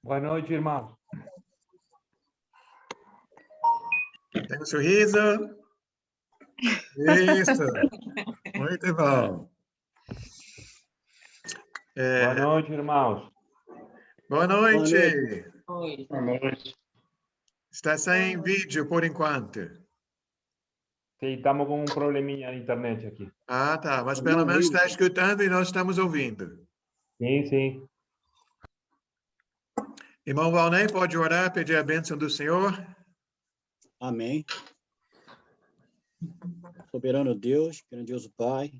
Boa noite, irmão. Tem um sorriso? Isso. Muito bom. Boa noite, irmãos. Boa noite. Boa noite. Está sem vídeo por enquanto. Sim, estamos com um probleminha na internet aqui. Ah, tá. Mas pelo menos está escutando e nós estamos ouvindo. Sim, sim. Irmão Valnei, pode orar, pedir a bênção do Senhor? Amém. Soberano Deus, grandioso Pai,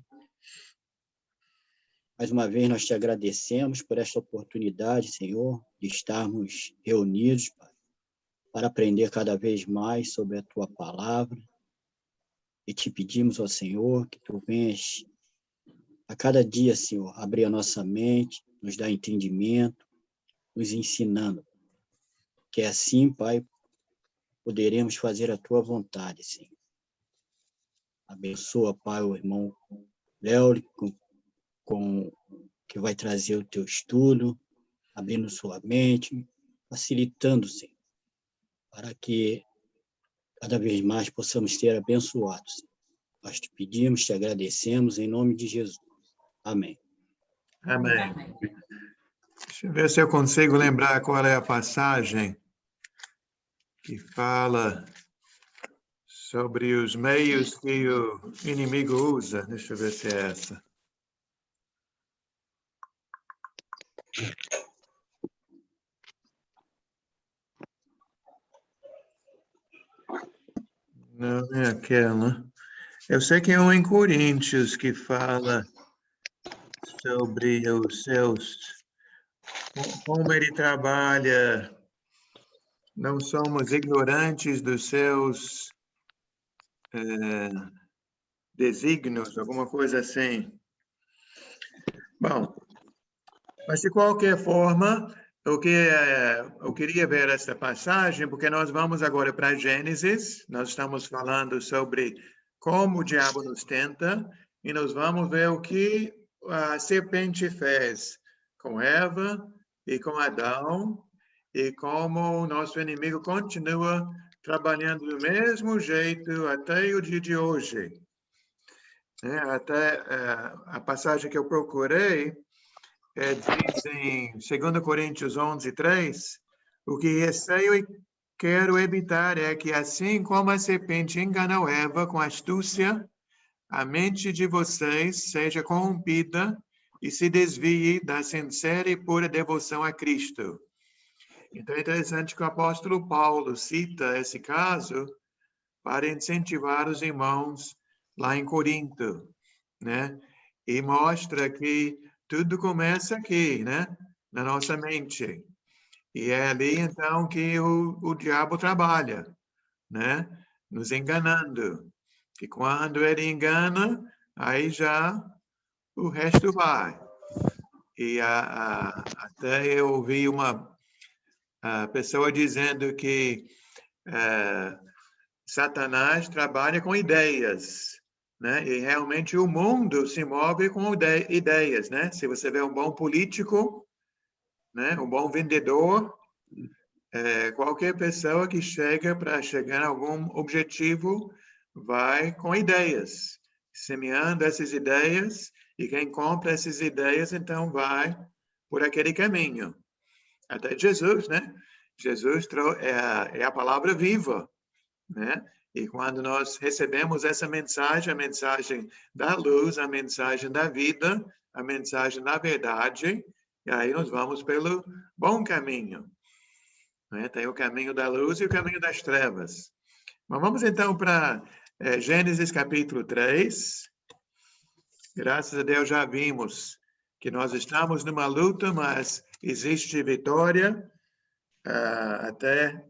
mais uma vez nós te agradecemos por esta oportunidade, Senhor, de estarmos reunidos, Pai, para aprender cada vez mais sobre a Tua palavra. E te pedimos, ó Senhor, que Tu venhas a cada dia, Senhor, abrir a nossa mente, nos dar entendimento, nos ensinando. Que assim, Pai, poderemos fazer a Tua vontade, Senhor. Abençoa, Pai, o irmão Léo, que vai trazer o teu estudo, abrindo sua mente, facilitando, Senhor, para que cada vez mais possamos ser abençoados. Senhor. Nós te pedimos, te agradecemos, em nome de Jesus. Amém. Amém. Deixa eu ver se eu consigo lembrar qual é a passagem que fala sobre os meios que o inimigo usa. Deixa eu ver se é essa. Não é aquela. Eu sei que é um em Coríntios que fala sobre os seus, como ele trabalha. Não somos ignorantes dos seus desígnios, alguma coisa assim. Bom, mas de qualquer forma, eu queria ver esta passagem, porque nós vamos agora para Gênesis, nós estamos falando sobre como o diabo nos tenta, e nós vamos ver o que a serpente fez com Eva e com Adão, e como o nosso inimigo continua trabalhando do mesmo jeito até o dia de hoje. Até a passagem que eu procurei diz em 2 Coríntios 11:3, o que receio e quero evitar é que, assim como a serpente enganou Eva com astúcia, a mente de vocês seja corrompida e se desvie da sincera e pura devoção a Cristo. Então, é interessante que o apóstolo Paulo cita esse caso para incentivar os irmãos lá em Corinto, né? E mostra que tudo começa aqui, né? Na nossa mente. E é ali, então, que o diabo trabalha, né? Nos enganando. E quando ele engana, aí já o resto vai. E até eu ouvi uma pessoa dizendo que Satanás trabalha com ideias, né? E realmente o mundo se move com ideias, né? Se você vê um bom político, né? Um bom vendedor, qualquer pessoa que chega para chegar a algum objetivo vai com ideias, semeando essas ideias, e quem compra essas ideias, então vai por aquele caminho. Até Jesus, né? Jesus é a palavra viva, né? E quando nós recebemos essa mensagem, a mensagem da luz, a mensagem da vida, a mensagem da verdade, e aí nós vamos pelo bom caminho, né? Tem o caminho da luz e o caminho das trevas. Mas vamos então para Gênesis capítulo 3. Graças a Deus já vimos que nós estamos numa luta, mas existe vitória. Até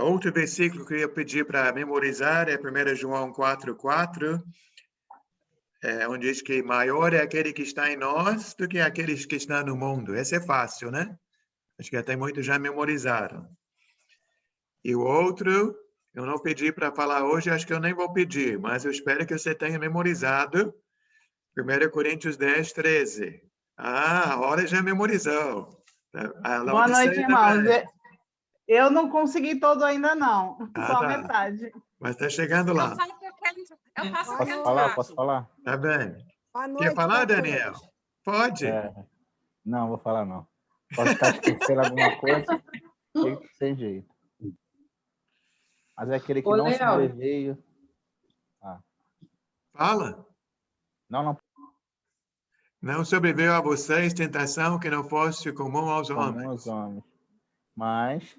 outro versículo que eu ia pedir para memorizar é 1 João 4:4, onde diz que maior é aquele que está em nós do que aqueles que estão no mundo. Esse é fácil, né? Acho que até muitos já memorizaram. E o outro, eu não pedi para falar hoje, acho que eu nem vou pedir, mas eu espero que você tenha memorizado. 1 Coríntios 10:13. A hora já memorizou. Boa noite, irmãos. Eu não consegui todo ainda, não. Só a tá. metade. Mas está chegando lá. Eu faço Posso falar? Posso falar? Tá bem. Boa noite, Quer falar, doutores. Daniel? Pode. Não, vou falar não. Posso estar esquecendo alguma coisa, sem jeito. Mas é aquele que Ô, não Léo. sobreveio. Fala. Não Não sobreveio a vocês tentação que não fosse comum aos comum homens. aos homens. Mas,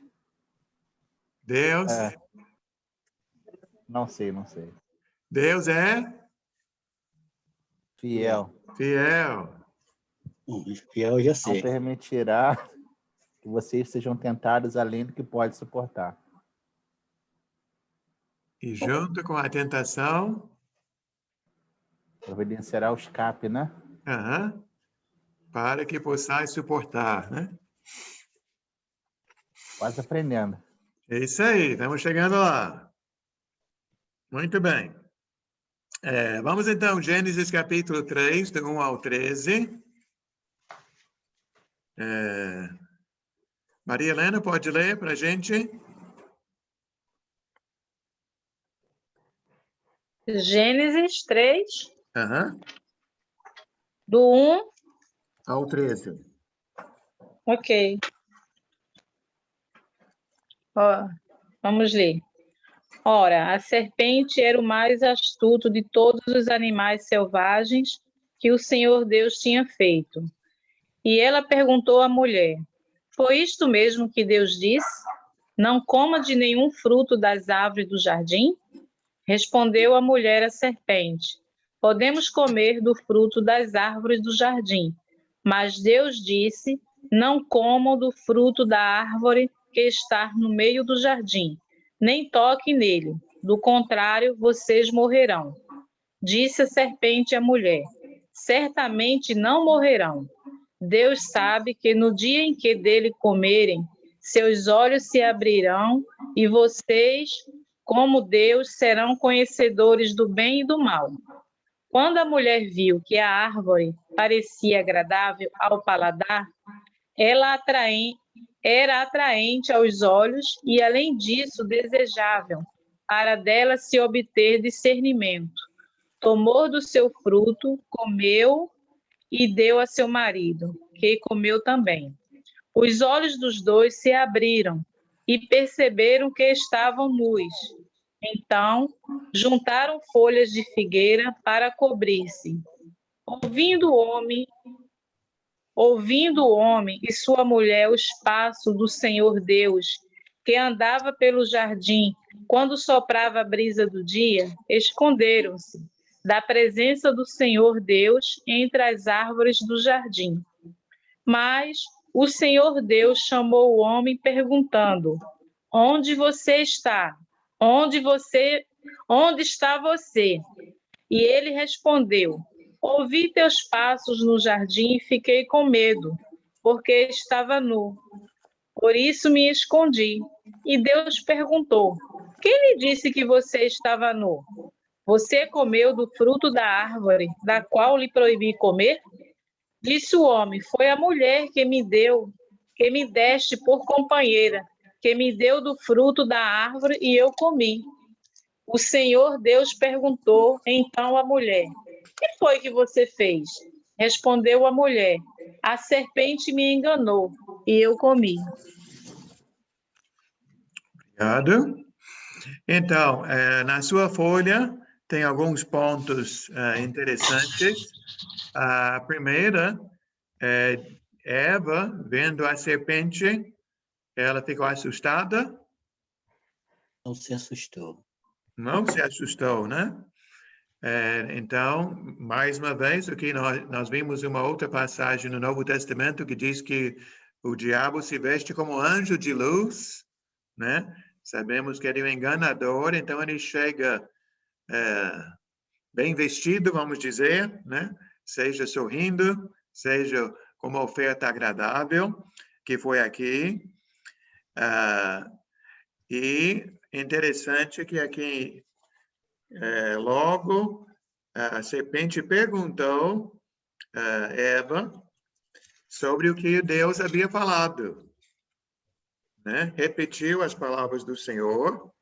Deus, não sei. Deus é Fiel. fiel. Fiel, eu já Não sei. permitirá que vocês sejam tentados além do que pode suportar. E junto com a tentação, Providenciará o escape, né? para que possais suportar, né? Quase aprendendo. É isso aí, estamos chegando lá. Muito bem. Vamos então, Gênesis capítulo 3, do 1 ao 13. Maria Helena, pode ler para a gente? Gênesis 3, do 1, Ao 13. ok. Ó, vamos ler. Ora, a serpente era o mais astuto de todos os animais selvagens que o Senhor Deus tinha feito. E ela perguntou à mulher: foi isto mesmo que Deus disse? Não coma de nenhum fruto das árvores do jardim? Respondeu a mulher à serpente: podemos comer do fruto das árvores do jardim. Mas Deus disse: não comam do fruto da árvore que está no meio do jardim, nem toquem nele, do contrário, vocês morrerão. Disse a serpente à mulher: certamente não morrerão. Deus sabe que no dia em que dele comerem, seus olhos se abrirão e vocês, como Deus, serão conhecedores do bem e do mal. Quando a mulher viu que a árvore parecia agradável ao paladar, ela era atraente aos olhos e, além disso, desejável, para dela se obter discernimento. Tomou do seu fruto, comeu e deu a seu marido, que comeu também. Os olhos dos dois se abriram e perceberam que estavam nus. Então, juntaram folhas de figueira para cobrir-se. Ouvindo o homem e sua mulher os passos do Senhor Deus, que andava pelo jardim quando soprava a brisa do dia, esconderam-se da presença do Senhor Deus entre as árvores do jardim. Mas o Senhor Deus chamou o homem perguntando: onde você está? Onde está você? E ele respondeu: ouvi teus passos no jardim e fiquei com medo, porque estava nu. Por isso me escondi. E Deus perguntou: quem lhe disse que você estava nu? Você comeu do fruto da árvore, da qual lhe proibi comer? Disse o homem: foi a mulher que me deste por companheira, que me deu do fruto da árvore e eu comi. O Senhor Deus perguntou então à mulher: que foi que você fez? Respondeu a mulher: a serpente me enganou e eu comi. Obrigado. Então, na sua folha, tem alguns pontos interessantes. A primeira, Eva, vendo a serpente, ela ficou assustada? Não se assustou. Não se assustou, né? Então, mais uma vez, aqui nós vimos uma outra passagem no Novo Testamento que diz que o diabo se veste como anjo de luz, né? Sabemos que ele é um enganador, então ele chega bem vestido, vamos dizer, né? Seja sorrindo, seja com uma oferta agradável, que foi aqui. E interessante que aqui, logo, a serpente perguntou a Eva sobre o que Deus havia falado, né? Repetiu as palavras do Senhor.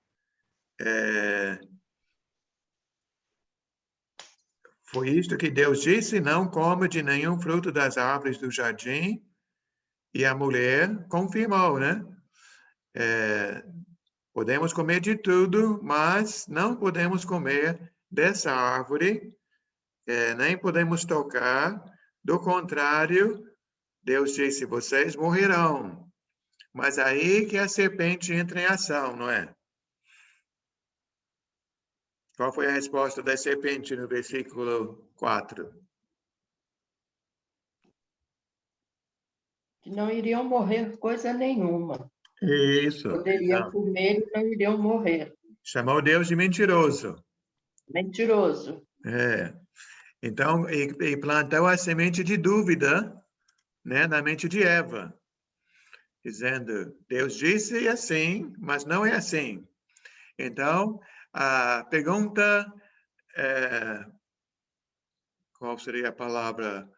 Foi isto que Deus disse: não coma de nenhum fruto das árvores do jardim. E a mulher confirmou, né? Podemos comer de tudo, mas não podemos comer dessa árvore, nem podemos tocar. Do contrário, Deus disse: vocês morrerão. Mas aí que a serpente entra em ação, não é? Qual foi a resposta da serpente no versículo 4? Que não iriam morrer coisa nenhuma. Isso. Poderiam Então, comer e não iriam morrer. chamou Deus de mentiroso. Mentiroso. Então, e plantou a semente de dúvida, né, na mente de Eva, dizendo: Deus disse assim, mas não é assim. Então, a pergunta, qual seria a palavra?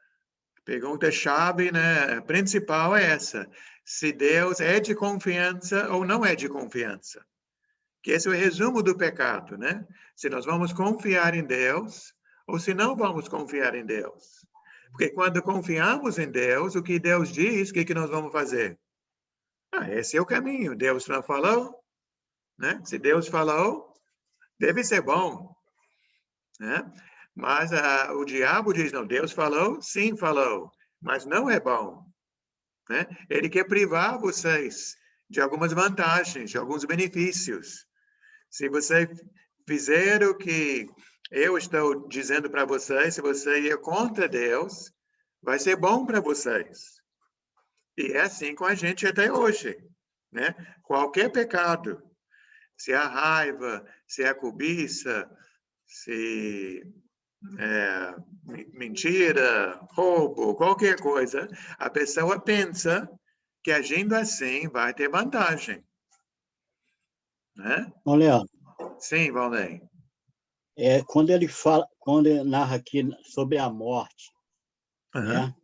Pergunta-chave, né, principal é essa: se Deus é de confiança ou não é de confiança. Que esse é o resumo do pecado, né? Se nós vamos confiar em Deus ou se não vamos confiar em Deus. Porque quando confiamos em Deus, o que Deus diz, o que nós vamos fazer? Esse é o caminho. Deus não falou, né? Se Deus falou, deve ser bom, né? Mas o diabo diz: não, Deus falou, sim falou, mas não é bom, né? Ele quer privar vocês de algumas vantagens, de alguns benefícios. Se você fizer o que eu estou dizendo para vocês, se você ir contra Deus, vai ser bom para vocês. E é assim com a gente até hoje, né? Qualquer pecado, se é a raiva, se é a cobiça, se é mentira, roubo, qualquer coisa, a pessoa pensa que agindo assim vai ter vantagem, né? Então, Leandro, Sim, Valnei. quando ele narra aqui sobre a morte, né?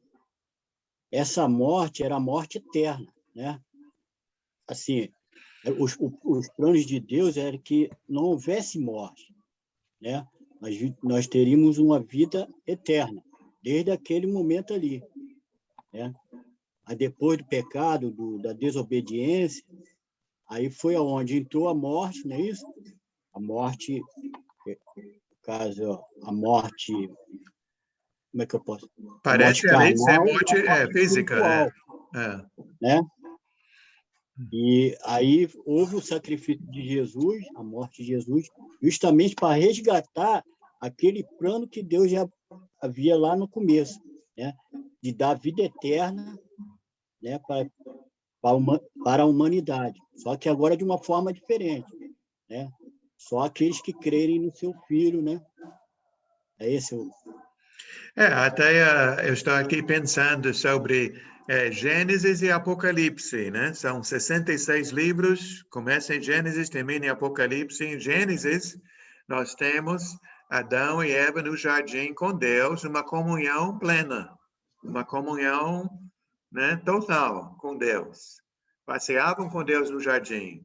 Essa morte era a morte eterna, né? Assim, os planos de Deus eram que não houvesse morte, né? Nós teríamos uma vida eterna, desde aquele momento ali, né? Aí depois do pecado, da desobediência, aí foi aonde entrou a morte, não é isso? A morte, no caso, a morte, como é que eu posso? Parece ali ser morte física, né? E aí houve o sacrifício de Jesus, a morte de Jesus, justamente para resgatar aquele plano que Deus já havia lá no começo, né? De dar vida eterna, né? Para a humanidade. Só que agora de uma forma diferente, né? Só aqueles que crerem no seu Filho, né? É esse o... Até eu estou aqui pensando sobre Gênesis e Apocalipse, né? São 66 livros, começa em Gênesis, termina em Apocalipse. Em Gênesis, nós temos Adão e Eva no jardim com Deus, uma comunhão plena, uma comunhão, né, total com Deus. Passeavam com Deus no jardim.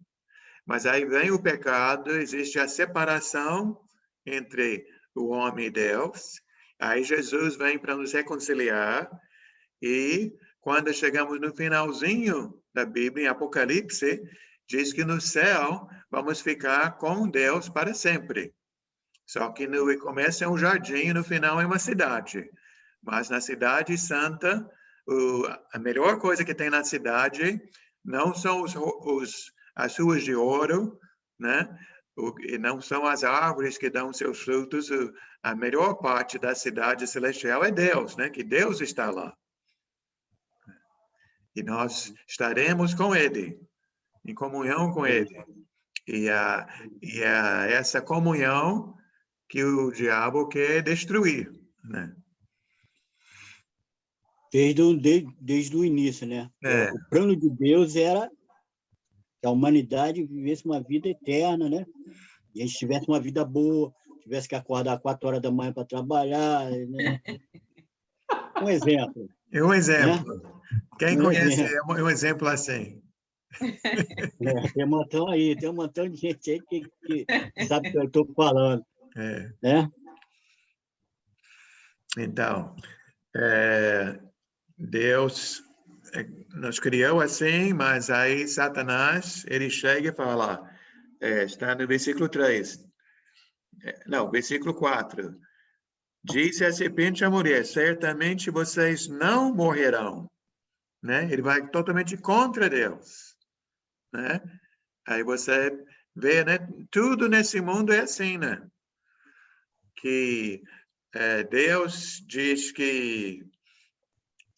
Mas aí vem o pecado, existe a separação entre o homem e Deus. Aí Jesus vem para nos reconciliar e quando chegamos no finalzinho da Bíblia, em Apocalipse, diz que no céu vamos ficar com Deus para sempre. Só que no começo é um jardim e no final é uma cidade. Mas na cidade santa, a melhor coisa que tem na cidade não são as ruas de ouro, né? E não são as árvores que dão seus frutos. A melhor parte da cidade celestial é Deus, né? Que Deus está lá. E nós estaremos com Ele, em comunhão com Ele. E essa comunhão que o diabo quer destruir, né? Desde o início, né? O plano de Deus era que a humanidade vivesse uma vida eterna, né? E a gente tivesse uma vida boa, tivesse que acordar 4 horas da manhã para trabalhar, né? Um exemplo. É um exemplo. Quem Um conhece exemplo. um exemplo assim? Tem um montão aí, tem um montão de gente aí que sabe o que eu estou falando, É. né? Então, Deus nos criou assim, mas aí Satanás, ele chega e fala, está no versículo 3, não, versículo 4. Disse a serpente à mulher, certamente vocês não morrerão, né? Ele vai totalmente contra Deus, né? Aí você vê, né? Tudo nesse mundo é assim, né? Que Deus diz que,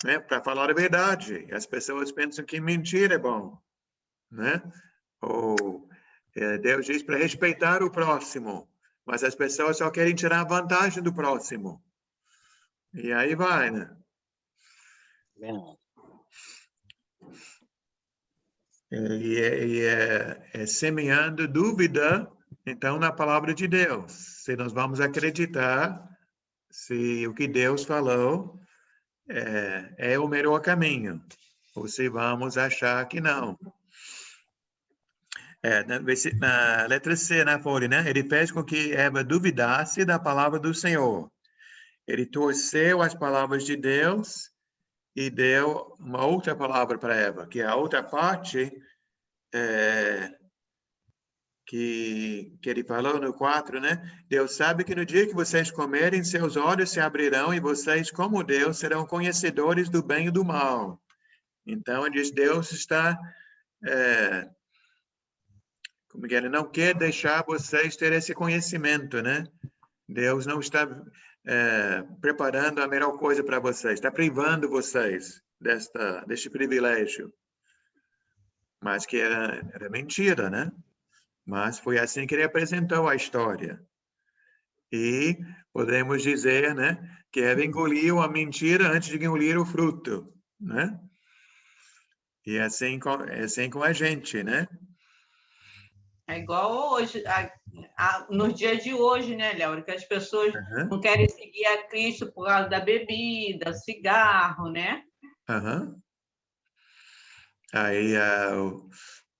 né, para falar a verdade, as pessoas pensam que mentira é bom, né? Ou Deus diz para respeitar o próximo, mas as pessoas só querem tirar vantagem do próximo. E aí vai, né? E semeando dúvida, então, na palavra de Deus. Se nós vamos acreditar se o que Deus falou é o melhor caminho, ou se vamos achar que não. Na letra C, na folha, né? Ele fez com que Eva duvidasse da palavra do Senhor. Ele torceu as palavras de Deus e deu uma outra palavra para Eva, que é a outra parte que ele falou no 4, né? Deus sabe que no dia que vocês comerem, seus olhos se abrirão e vocês, como Deus, serão conhecedores do bem e do mal. Então, ele diz, Deus está... como que ele não quer deixar vocês ter esse conhecimento, né? Deus não está preparando a melhor coisa para vocês, está privando vocês deste privilégio. Mas que era mentira, né? Mas foi assim que ele apresentou a história. E podemos dizer, né, que Eva engoliu a mentira antes de engolir o fruto, né? E assim com a gente, né? É igual hoje, nos dias de hoje, né, Léo? Que as pessoas não querem seguir a Cristo por causa da bebida, cigarro, né? Aí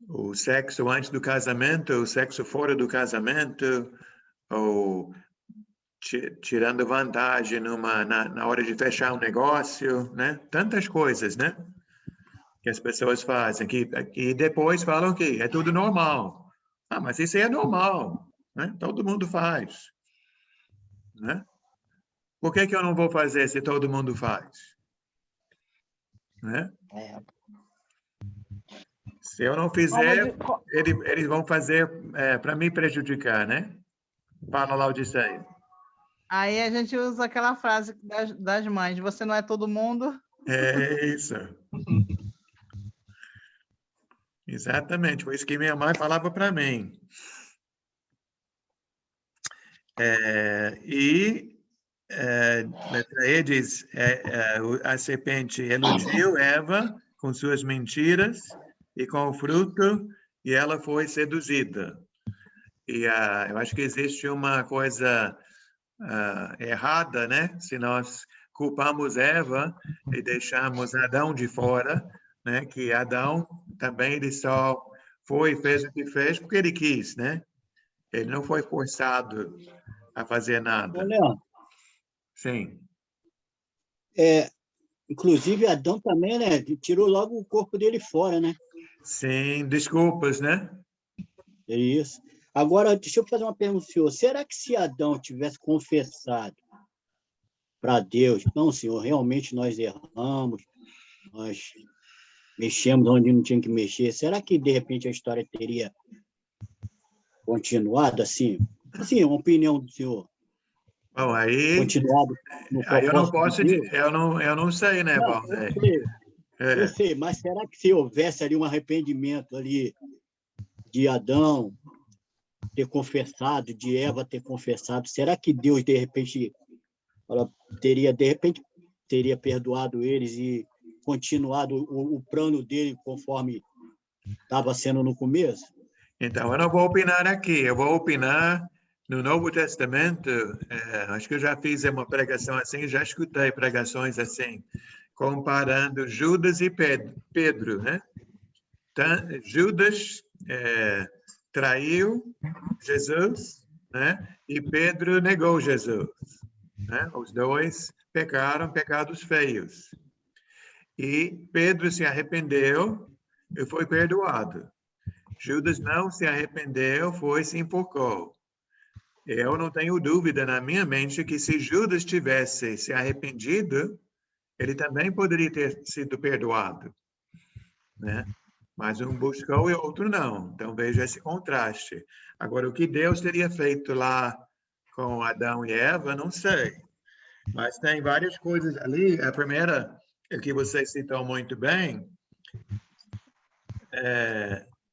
o sexo antes do casamento, o sexo fora do casamento, ou tirando vantagem na hora de fechar um negócio, né? Tantas coisas, né? Que as pessoas fazem, que depois falam que é tudo normal. Ah, mas isso é normal, né? Todo mundo faz, né? Por que eu não vou fazer se todo mundo faz? Né? Se eu não fizer, eles vão fazer para me prejudicar, né? Fala, Laodiceia. Aí a gente usa aquela frase das mães, você não é todo mundo? É isso. Exatamente, foi isso que minha mãe falava para mim. Letra E diz, a serpente iludiu Eva com suas mentiras e com o fruto, e ela foi seduzida. E eu acho que existe uma coisa errada, né? Se nós culpamos Eva e deixamos Adão de fora, né? Que Adão também ele só fez o que fez porque ele quis, né? Ele não foi forçado a fazer nada. Leandro, sim. Inclusive Adão também, né? Tirou logo o corpo dele fora, né? Sim, desculpas, né? É isso. Agora, deixa eu fazer uma pergunta ao senhor. Será que se Adão tivesse confessado para Deus, não, Senhor, realmente nós erramos, nós mexemos onde não tinha que mexer, será que, de repente, a história teria continuado assim? Assim, uma opinião do senhor. Bom, aí eu não posso dizer, eu não sei, né, Valdir? Eu sei, mas será que se houvesse ali um arrependimento ali de Adão ter confessado, de Eva ter confessado, será que Deus, de repente, teria perdoado eles e continuado o plano dele conforme estava sendo no começo? Então, eu não vou opinar aqui, eu vou opinar no Novo Testamento. Acho que eu já fiz uma pregação assim, já escutei pregações assim, comparando Judas e Pedro, né? Judas traiu Jesus, né? E Pedro negou Jesus, né? Os dois pecaram pecados feios. E Pedro se arrependeu e foi perdoado. Judas não se arrependeu, se enforcou. Eu não tenho dúvida na minha mente que se Judas tivesse se arrependido, ele também poderia ter sido perdoado, né? Mas um buscou e o outro não. Então veja esse contraste. Agora, o que Deus teria feito lá com Adão e Eva, não sei. Mas tem várias coisas ali. A primeira, que você citou muito bem,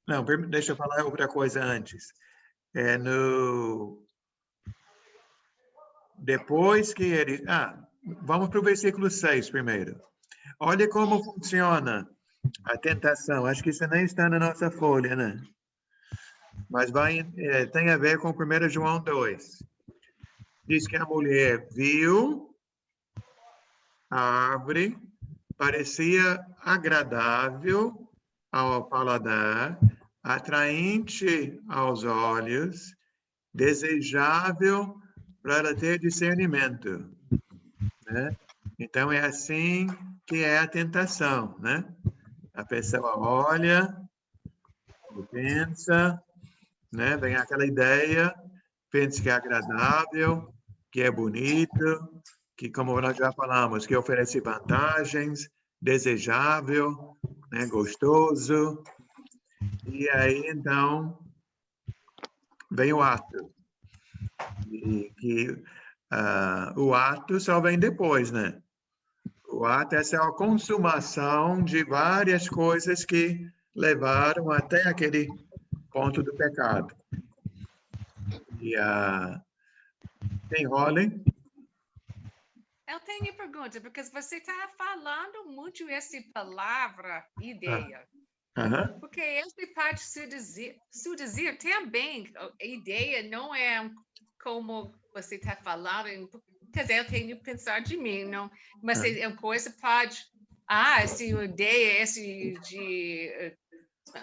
não, deixa eu falar outra coisa antes. Depois que ele... vamos para o versículo 6 primeiro. Olha como funciona a tentação. Acho que isso nem está na nossa folha, né? Mas tem a ver com 1 João 2. Diz que a mulher viu a árvore, parecia agradável ao paladar, atraente aos olhos, desejável para ela ter discernimento, né? Então, é assim que é a tentação, né? A pessoa olha, pensa, né? Vem aquela ideia, pensa que é agradável, que é bonito, que, como nós já falamos, que oferece vantagens, desejável, né? Gostoso. E aí, então, vem o ato. O ato só vem depois, né? O ato é só a consumação de várias coisas que levaram até aquele ponto do pecado. E tem Holly? Eu tenho pergunta, porque você está falando muito essa palavra, ideia. Porque essa parte seduzir também, a ideia não é como você está falando, quer dizer, eu tenho que pensar de mim, não? Mas é uma coisa pode, essa ideia, de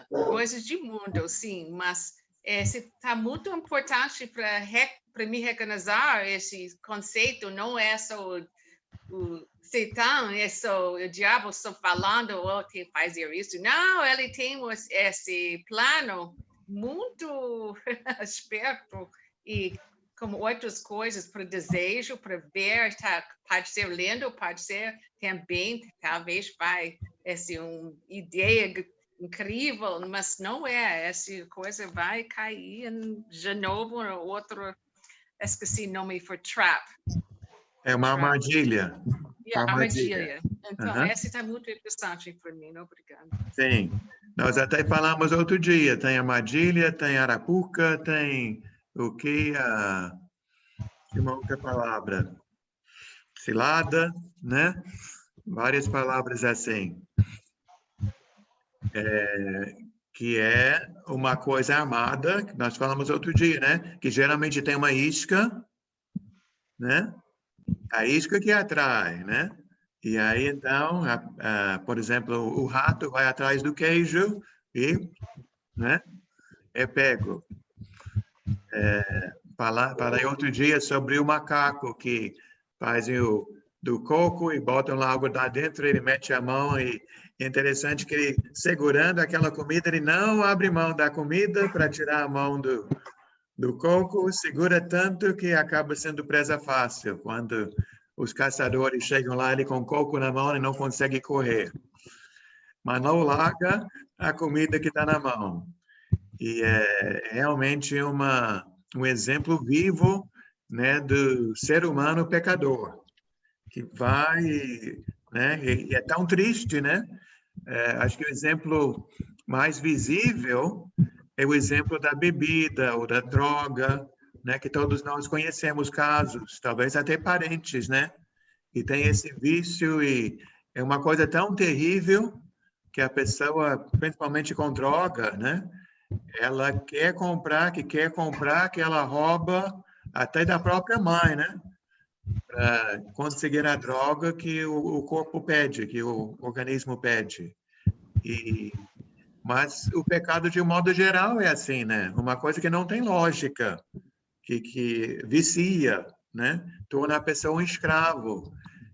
coisas de mundo, sim, mas está muito importante para me reconocer esse conceito, não é só o Satã, é só o diabo só falando, tem que fazer isso. Não, ele tem esse plano muito esperto e como outras coisas para desejo, para ver, pode ser lindo, pode ser também, talvez vai, uma ideia incrível, mas não é, essa coisa vai cair de novo no outro, esqueci o nome, for trap. É uma armadilha. Armadilha. Então, essa está muito interessante para mim, obrigada. Sim, nós até falamos outro dia, tem armadilha, tem arapuca, tem o que? Uma outra palavra. Cilada, né? Várias palavras assim. Que é uma coisa armada, que nós falamos outro dia, né? Que geralmente tem uma isca, né? A isca que atrai, né? E aí, então, por exemplo, o rato vai atrás do queijo e, né? É pego. Falei outro dia sobre o macaco que faz do coco e botam lá água lá dentro, ele mete a mão e é interessante que ele, segurando aquela comida, ele não abre mão da comida para tirar a mão do coco, segura tanto que acaba sendo presa fácil. Quando os caçadores chegam lá, ele com coco na mão e não consegue correr. Mas não larga a comida que está na mão. E é realmente um exemplo vivo, né, do ser humano pecador, que vai, né, e é tão triste, né? Acho que o exemplo mais visível é o exemplo da bebida ou da droga, né, que todos nós conhecemos casos, talvez até parentes, né, e tem esse vício e é uma coisa tão terrível que a pessoa, principalmente com droga, né, ela quer comprar, que ela rouba até da própria mãe, né, conseguir a droga que o corpo pede, que o organismo pede. Mas o pecado, de um modo geral, é assim, né? Uma coisa que não tem lógica, que vicia, né? Torna a pessoa um escravo.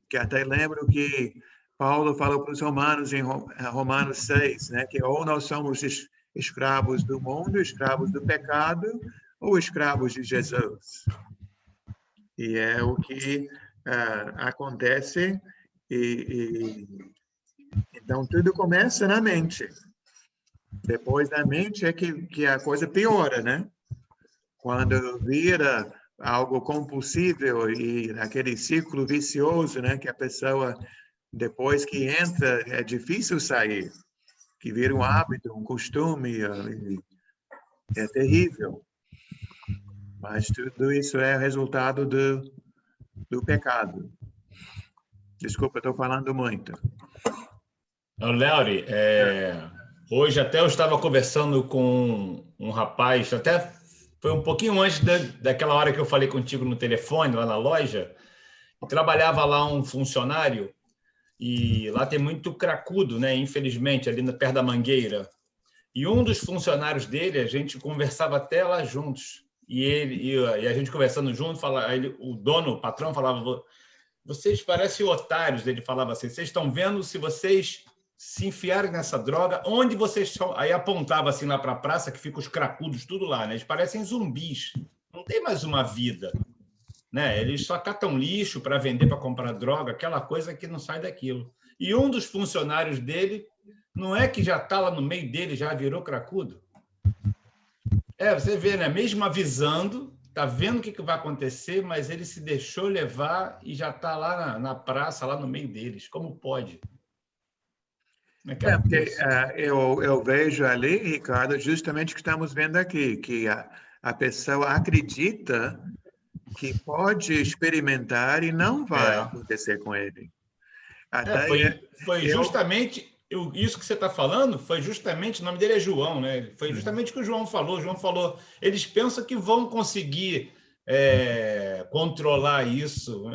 Que até lembro que Paulo falou para os romanos em Romanos 6, né? Que ou nós somos escravos do mundo, escravos do pecado, ou escravos de Jesus. E é o que acontece. Então, tudo começa na mente. Depois da mente é que a coisa piora, né? Quando vira algo compulsível e aquele ciclo vicioso, né? Que a pessoa, depois que entra, é difícil sair. Que vira um hábito, um costume, é terrível. Mas tudo isso é resultado do pecado. Desculpa, estou falando muito. Léo, hoje até eu estava conversando com um rapaz, até foi um pouquinho antes daquela hora que eu falei contigo no telefone, lá na loja, e trabalhava lá um funcionário, e lá tem muito cracudo, né? Infelizmente, ali perto da Mangueira. E um dos funcionários dele, a gente conversava até lá juntos, e a gente conversando junto, o dono, o patrão, falava: vocês parecem otários. Ele falava assim: vocês estão vendo, se vocês se enfiarem nessa droga, onde vocês estão? Aí apontava assim lá para a praça, que fica os cracudos tudo lá, né? Eles parecem zumbis, não tem mais uma vida, né? Eles só catam lixo para vender, para comprar droga, aquela coisa que não sai daquilo. E um dos funcionários dele, não é que já está lá no meio dele, já virou cracudo? Você vê, né? Mesmo avisando, está vendo o que vai acontecer, mas ele se deixou levar e já está lá na praça, lá no meio deles. Como pode? Porque eu vejo ali, Ricardo, justamente o que estamos vendo aqui, que a pessoa acredita que pode experimentar e não vai acontecer com ele. Foi justamente isso que você está falando, foi justamente, o nome dele é João, né? Foi justamente o que o João falou. O João falou, eles pensam que vão conseguir controlar isso.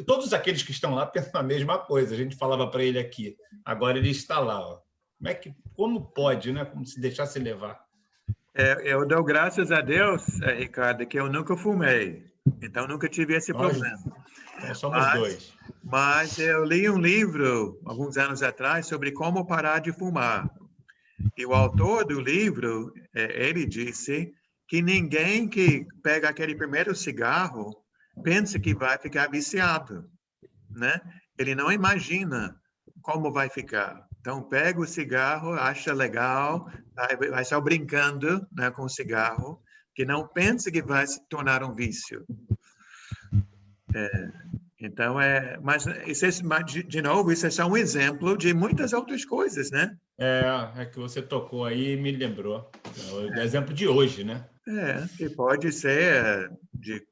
Todos aqueles que estão lá pensam a mesma coisa. A gente falava para ele aqui, agora ele está lá. Ó. Como pode, né? Como se deixasse levar? Eu dou graças a Deus, Ricardo, que eu nunca fumei. Então, nunca tive esse problema. Nós somos dois. Mas eu li um livro, alguns anos atrás, sobre como parar de fumar. E o autor do livro, ele disse que ninguém que pega aquele primeiro cigarro pensa que vai ficar viciado, né? Ele não imagina como vai ficar. Então, pega o cigarro, acha legal, vai só brincando, né, com o cigarro, que não pensa que vai se tornar um vício. Então, mas isso de novo, isso é só um exemplo de muitas outras coisas, né? É que você tocou aí e me lembrou. O exemplo de hoje, né? Que pode ser de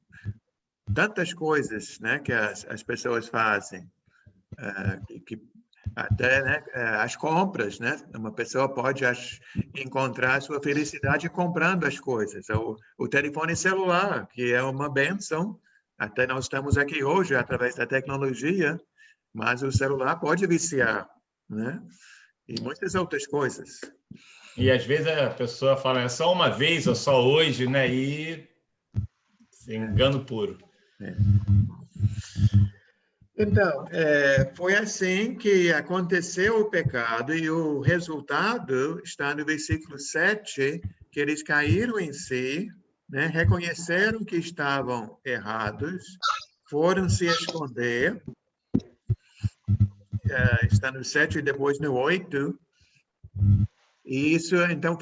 tantas coisas, né, que as pessoas fazem. Até, né, as compras, né? Uma pessoa pode encontrar a sua felicidade comprando as coisas. O telefone celular, que é uma bênção. Até nós estamos aqui hoje através da tecnologia, mas o celular pode viciar, né? E muitas outras coisas. E às vezes a pessoa fala, é só uma vez ou só hoje, né? E engano puro. Então, foi assim que aconteceu o pecado, e o resultado está no versículo 7, que eles caíram em si, né? Reconheceram que estavam errados, foram se esconder, está no 7 e depois no 8, e isso, então,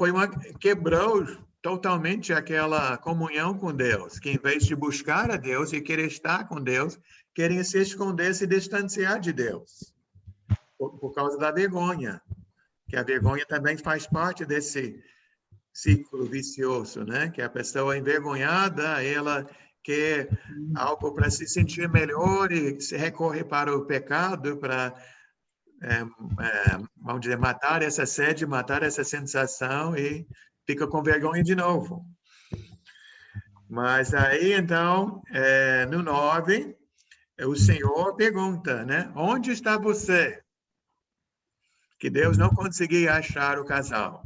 quebrou totalmente aquela comunhão com Deus, que em vez de buscar a Deus e querer estar com Deus, querem se esconder, se distanciar de Deus, por causa da vergonha, que a vergonha também faz parte desse ciclo vicioso, né? Que a pessoa envergonhada, ela quer algo para se sentir melhor e se recorre para o pecado para, vamos dizer, matar essa sede, matar essa sensação e fica com vergonha de novo. Mas aí, então, no 9, o Senhor pergunta, né? Onde está você? Que Deus não conseguia achar o casal.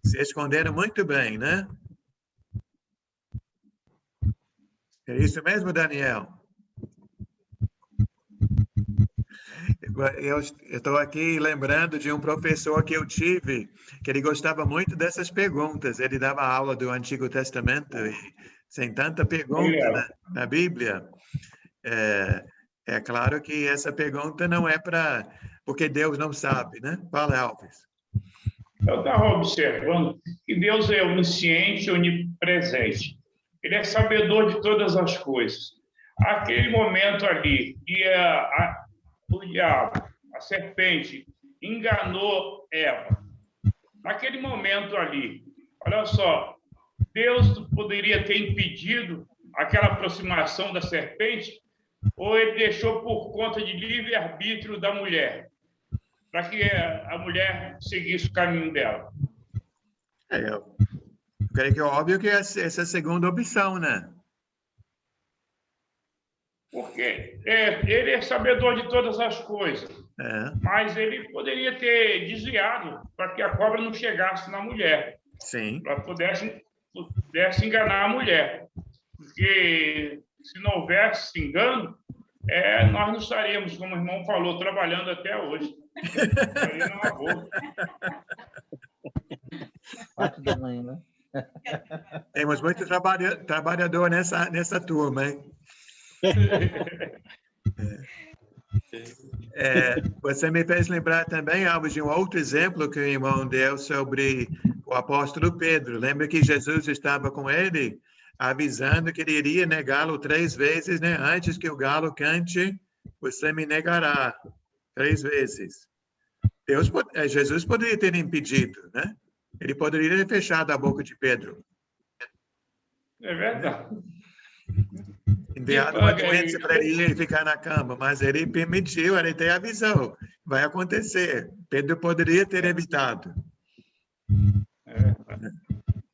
Se esconderam muito bem, né? É isso mesmo, Daniel? Eu estou aqui lembrando de um professor que eu tive, que ele gostava muito dessas perguntas. Ele dava aula do Antigo Testamento e sem tanta pergunta na Bíblia. É claro que essa pergunta não é porque Deus não sabe, né? Fala, Alves. Eu estava observando que Deus é onisciente, onipresente. Ele é sabedor de todas as coisas. Aquele momento ali que o diabo, a serpente, enganou Eva. Naquele momento ali, olha só, Deus poderia ter impedido aquela aproximação da serpente, ou ele deixou por conta de livre-arbítrio da mulher, para que a mulher seguisse o caminho dela? Eu creio que é óbvio que essa é a segunda opção, né? Porque ele é sabedor de todas as coisas, mas ele poderia ter desviado para que a cobra não chegasse na mulher. Sim. Para pudesse enganar a mulher. Porque se não houvesse engano, nós não estaríamos, como o irmão falou, trabalhando até hoje. Estaria numa boa. Parte da manhã, né? Temos muito trabalhador nessa turma, hein? Você me fez lembrar também, Alves, de um outro exemplo que o irmão deu sobre o apóstolo Pedro. Lembra que Jesus estava com ele, avisando que ele iria negá-lo 3 vezes, né? Antes que o galo cante, você me negará 3 vezes. Jesus poderia ter impedido, né? Ele poderia ter fechado a boca de Pedro. É verdade. Enviado uma doença para ele ficar na cama, mas ele permitiu, ele até avisou. Vai acontecer. Pedro poderia ter evitado.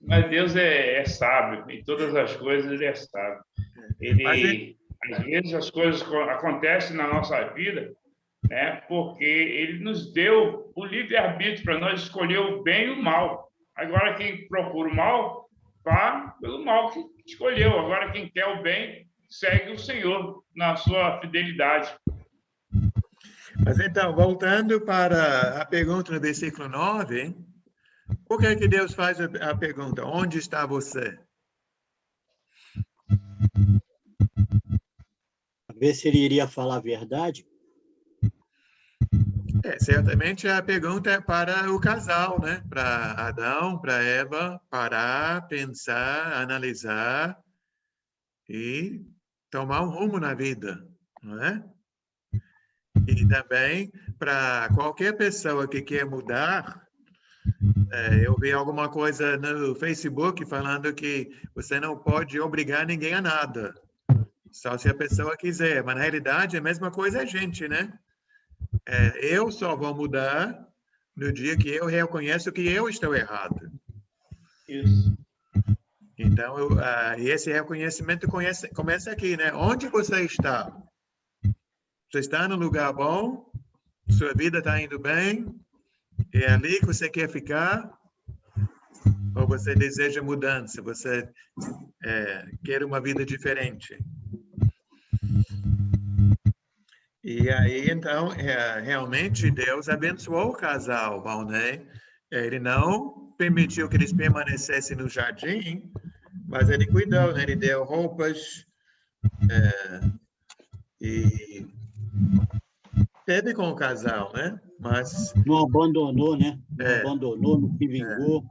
Mas Deus é sábio, em todas as coisas ele é sábio. Às vezes as coisas acontecem na nossa vida, né, porque ele nos deu o livre-arbítrio para nós escolher o bem e o mal. Agora, quem procura o mal, vá pelo mal que escolheu. Agora, quem quer o bem, segue o Senhor na sua fidelidade. Mas então, voltando para a pergunta no versículo 9, por que Deus faz a pergunta? Onde está você? A ver se ele iria falar a verdade. Certamente a pergunta é para o casal, né? Para Adão, para Eva, parar, pensar, analisar e tomar um rumo na vida, não é? E também para qualquer pessoa que quer mudar. Eu vi alguma coisa no Facebook falando que você não pode obrigar ninguém a nada, só se a pessoa quiser. Mas na realidade a mesma coisa é a gente, né? Eu só vou mudar no dia que eu reconheço que eu estou errado. Isso. Então, esse reconhecimento começa aqui, né? Onde você está? Você está no lugar bom? Sua vida está indo bem? É ali que você quer ficar? Ou você deseja mudança? Você quer uma vida diferente? E aí, então, realmente, Deus abençoou o casal, né? Ele não permitiu que eles permanecessem no jardim, mas ele cuidou, né? Ele deu roupas e teve com o casal, né? Mas não abandonou, né? Não abandonou, não se vingou.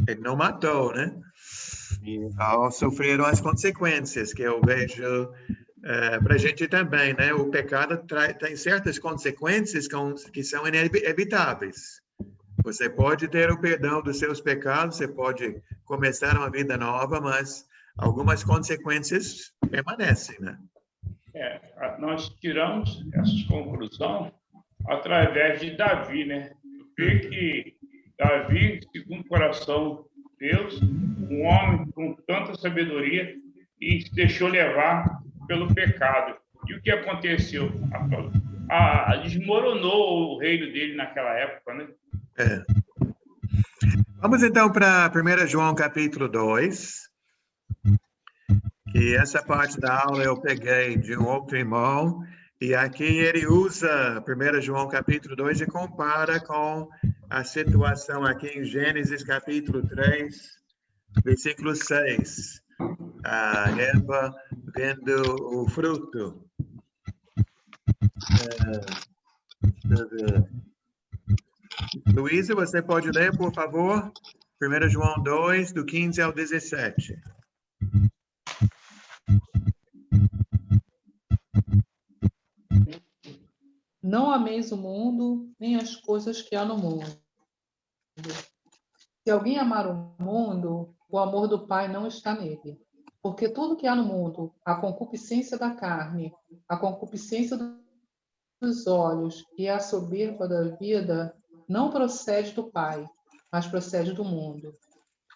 Ele não matou, né? Sofreram as consequências, que eu vejo para a gente também, né? O pecado tem certas consequências que são inevitáveis. Você pode ter o perdão dos seus pecados, você pode começar uma vida nova, mas algumas consequências permanecem, né? Nós tiramos essa conclusão através de Davi, né? Vê que Davi, segundo o coração de Deus, um homem com tanta sabedoria, e se deixou levar pelo pecado. E o que aconteceu? Desmoronou o reino dele naquela época, né? Vamos então para 1 João capítulo 2. Que essa parte da aula eu peguei de um outro irmão. E aqui ele usa 1 João capítulo 2 e compara com a situação aqui em Gênesis capítulo 3, versículo 6. A Eva vendo o fruto. Luísa, você pode ler, por favor? 1 João 2, do 15 ao 17. Não ameis o mundo, nem as coisas que há no mundo. Se alguém amar o mundo, o amor do Pai não está nele. Porque tudo que há no mundo, a concupiscência da carne, a concupiscência dos olhos e a soberba da vida, não procede do Pai, mas procede do mundo.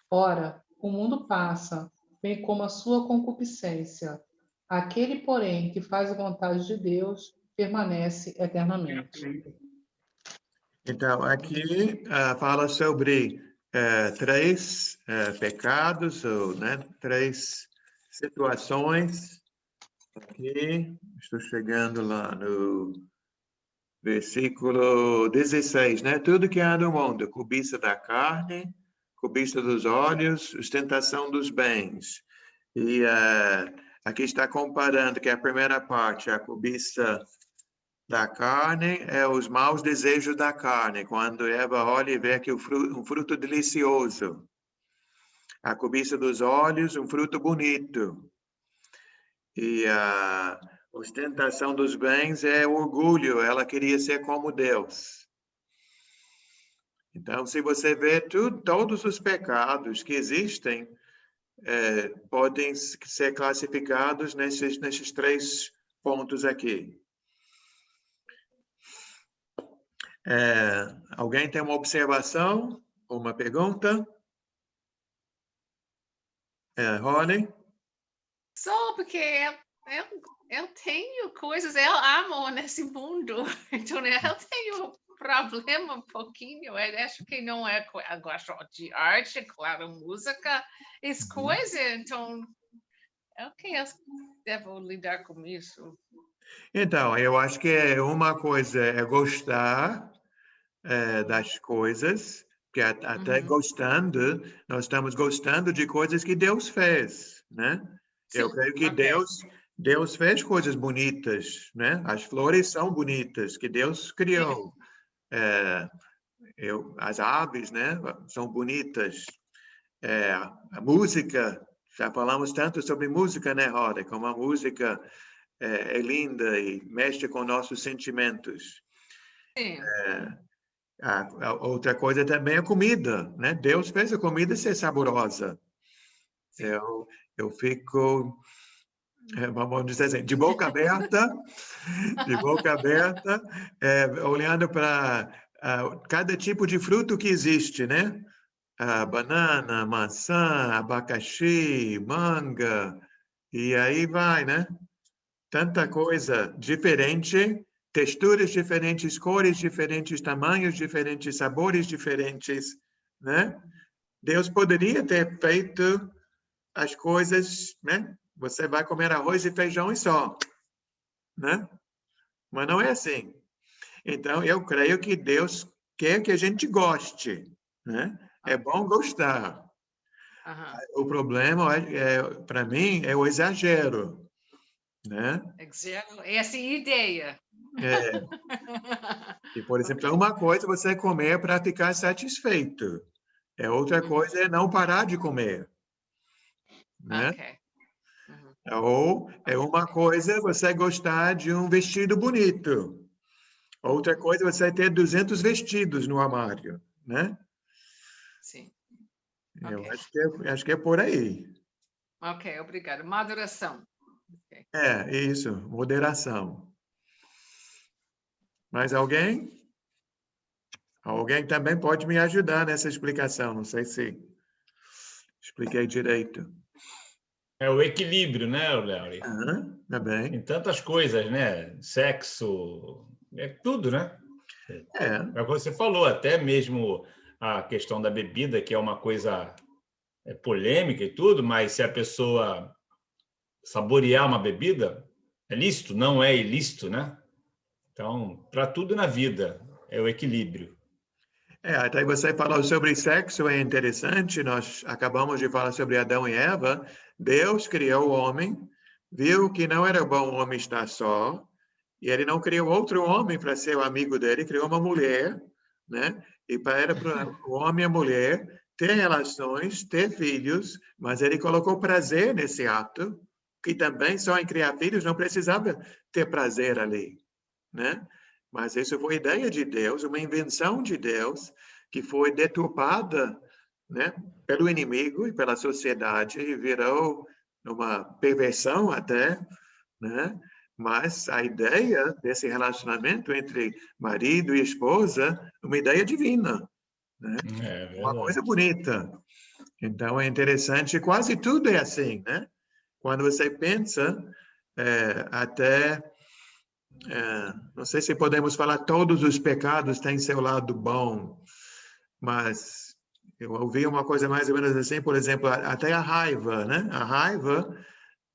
Ora, o mundo passa, bem como a sua concupiscência. Aquele, porém, que faz a vontade de Deus, permanece eternamente. Então, aqui fala sobre 3 pecados, ou, né, 3 situações. Aqui, estou chegando lá no versículo 16, né? Tudo que há no mundo, cobiça da carne, cobiça dos olhos, ostentação dos bens. E aqui está comparando que a primeira parte, a cobiça da carne, é os maus desejos da carne, quando Eva olha e vê que um fruto delicioso. A cobiça dos olhos, um fruto bonito. E a ostentação dos bens é orgulho, ela queria ser como Deus. Então, se você vê todos os pecados que existem, podem ser classificados nesses 3 pontos aqui. Alguém tem uma observação? Uma pergunta? Rony? Só porque eu tenho coisas, eu amo nesse mundo. Então, eu tenho problema um pouquinho. Eu acho que não é... Eu gosto de arte, claro, música, as coisas. Então, ok, eu devo lidar com isso. Então, eu acho que uma coisa é gostar das coisas, que até gostando, nós estamos gostando de coisas que Deus fez, né? Sim, eu creio que Deus fez coisas bonitas, né? As flores são bonitas, que Deus criou. As aves, né? São bonitas. A música, já falamos tanto sobre música, né, Roda? Como a música é linda e mexe com nossos sentimentos. Sim. A outra coisa também é a comida, né? Deus fez a comida ser saborosa. Eu fico, vamos dizer assim, de boca aberta, olhando para cada tipo de fruto que existe, né? Banana, maçã, abacaxi, manga, e aí vai, né? Tanta coisa diferente, texturas diferentes, cores diferentes, tamanhos diferentes, sabores diferentes, né? Deus poderia ter feito as coisas, né? Você vai comer arroz e feijão e só, né? Mas não é assim. Então, eu creio que Deus quer que a gente goste, né? É bom gostar. O problema, para mim, é o exagero, né? Essa ideia. E, por exemplo, uma coisa você comer para ficar satisfeito. Outra coisa é não parar de comer, né? Ou uma coisa você gostar de um vestido bonito. Outra coisa você ter 200 vestidos no armário, né? Sim. Eu acho que é por aí. Ok, obrigada. Moderação. Isso, moderação. Mais alguém? Alguém também pode me ajudar nessa explicação. Não sei se expliquei direito. É o equilíbrio, né, Léo? Tá bem. Em tantas coisas, né? Sexo, é tudo, né? É o que você falou, até mesmo a questão da bebida, que é uma coisa polêmica e tudo, mas se a pessoa saborear uma bebida, é lícito, não é ilícito, né? Então, para tudo na vida, é o equilíbrio. Até você falou sobre sexo, é interessante, nós acabamos de falar sobre Adão e Eva. Deus criou o homem, viu que não era bom o homem estar só, e ele não criou outro homem para ser o amigo dele, criou uma mulher, né? E para o homem e a mulher ter relações, ter filhos, mas ele colocou prazer nesse ato, que também só em criar filhos não precisava ter prazer ali, né? Mas isso foi ideia de Deus, uma invenção de Deus, que foi deturpada, né, pelo inimigo e pela sociedade, e virou uma perversão até, né? Mas a ideia desse relacionamento entre marido e esposa é uma ideia divina, né? Uma coisa bonita. Então, é interessante, quase tudo é assim, né? Quando você pensa, até... não sei se podemos falar todos os pecados têm seu lado bom, mas eu ouvi uma coisa mais ou menos assim, por exemplo, até a raiva, né? A raiva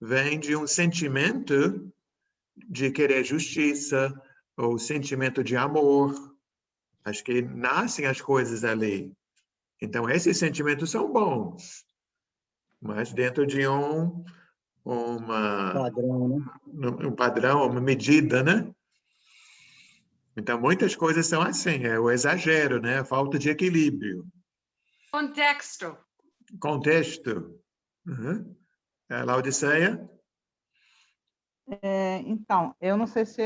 vem de um sentimento de querer justiça ou sentimento de amor. Acho que nascem as coisas ali. Então, esses sentimentos são bons, mas dentro de um padrão, né? Um padrão, uma medida, né? Então, muitas coisas são assim, é o exagero, né? A falta de equilíbrio. Contexto. Contexto. Laodiceia? Então, eu não sei se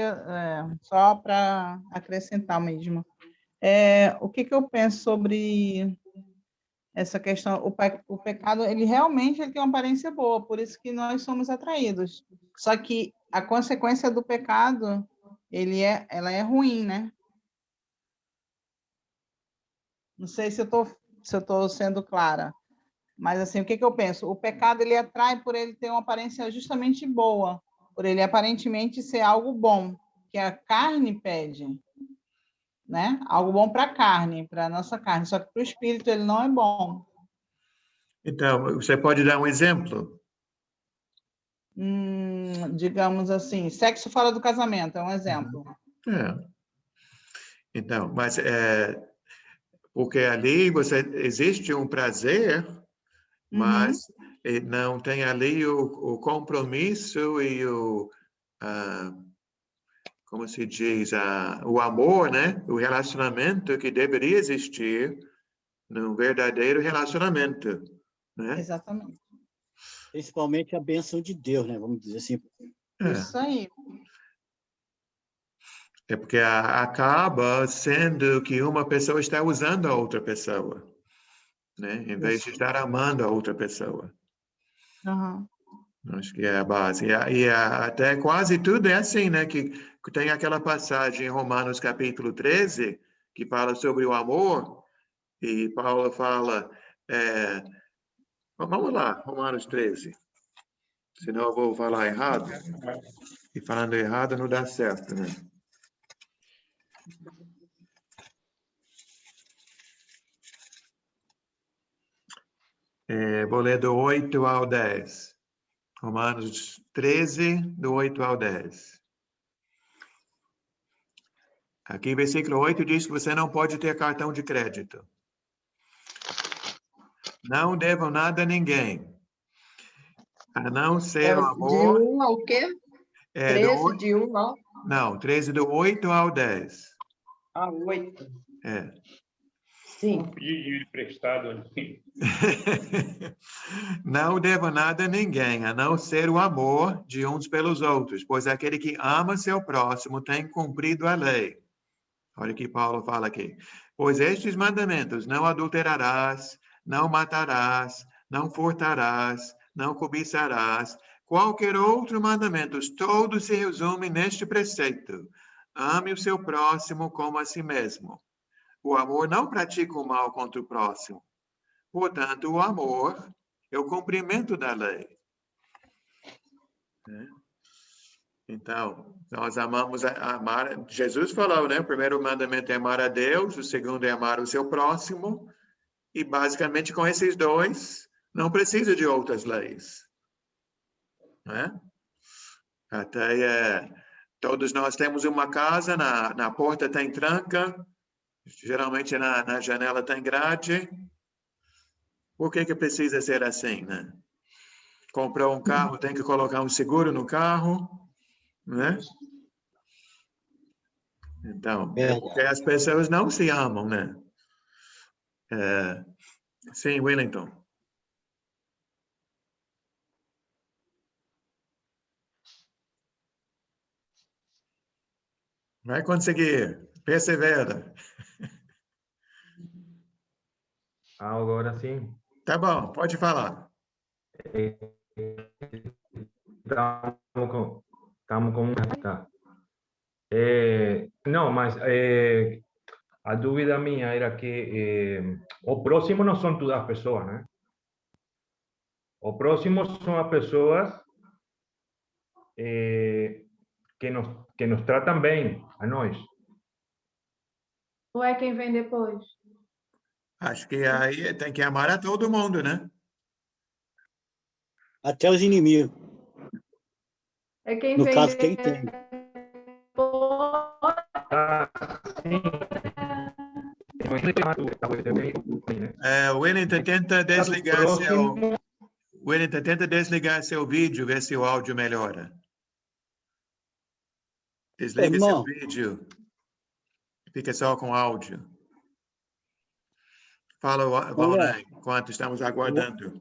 só para acrescentar mesmo. O que eu penso sobre essa questão? O pecado, ele realmente tem uma aparência boa, por isso que nós somos atraídos. Só que a consequência do pecado, ela é ruim, né? Não sei se eu estou sendo clara, mas assim, o que eu penso? O pecado, ele atrai por ele ter uma aparência justamente boa, por ele aparentemente ser algo bom, que a carne pede, né? Algo bom para a carne, para a nossa carne, só que para o espírito ele não é bom. Então, você pode dar um exemplo? Digamos assim, sexo fora do casamento é um exemplo. Então, mas porque ali existe um prazer, mas não tem ali o compromisso e como se diz, o amor, né? O relacionamento que deveria existir num verdadeiro relacionamento, né? Exatamente. Principalmente a bênção de Deus, né? Vamos dizer assim. Isso aí. É porque acaba sendo que uma pessoa está usando a outra pessoa, né? Em vez de estar amando a outra pessoa. Acho que é a base. E até quase tudo é assim, né? Que tem aquela passagem em Romanos capítulo 13, que fala sobre o amor, e Paulo fala... vamos lá, Romanos 13. Senão eu vou falar errado. E falando errado não dá certo, né? Vou ler do 8 ao 10. Romanos 13, do 8 ao 10. Aqui, versículo 8 diz que você não pode ter cartão de crédito. Não devam nada a ninguém, a não ser o amor... De 1 ao quê? 13, de 1 ao... Não, 13 do 8 ao 10. A 8. Sim. Pedir dinheiro emprestado. Não devo nada a ninguém, a não ser o amor de uns pelos outros, pois aquele que ama seu próximo tem cumprido a lei. Olha o que Paulo fala aqui. Pois estes mandamentos, não adulterarás, não matarás, não furtarás, não cobiçarás, qualquer outro mandamento, todos se resumem neste preceito. Ame o seu próximo como a si mesmo. O amor não pratica o mal contra o próximo. Portanto, o amor é o cumprimento da lei. né? Então, nós amamos amar. Jesus falou, né? O primeiro mandamento é amar a Deus, o segundo é amar o seu próximo. E basicamente com esses dois, não precisa de outras leis, né? Até todos nós temos uma casa, na porta tem tranca, geralmente na janela tem grade. Por que precisa ser assim, né? Comprou um carro, tem que colocar um seguro no carro, né? Então, é porque as pessoas não se amam, né? Sim, Wellington. Vai conseguir. Persevera. Agora sim. Tá bom, pode falar. Estamos com... Tá. Não, mas a dúvida minha era que o próximo não são todas as pessoas, né? O próximo são as pessoas que nos tratam bem, a nós. Ou é quem vem depois? Acho que aí tem que amar a todo mundo, né? Até os inimigos. É quem No vem caso, quem tem. Wellington, tenta desligar seu vídeo, ver se o áudio melhora. Desliga seu vídeo. Fica só com áudio. Fala, Valnei, enquanto estamos aguardando.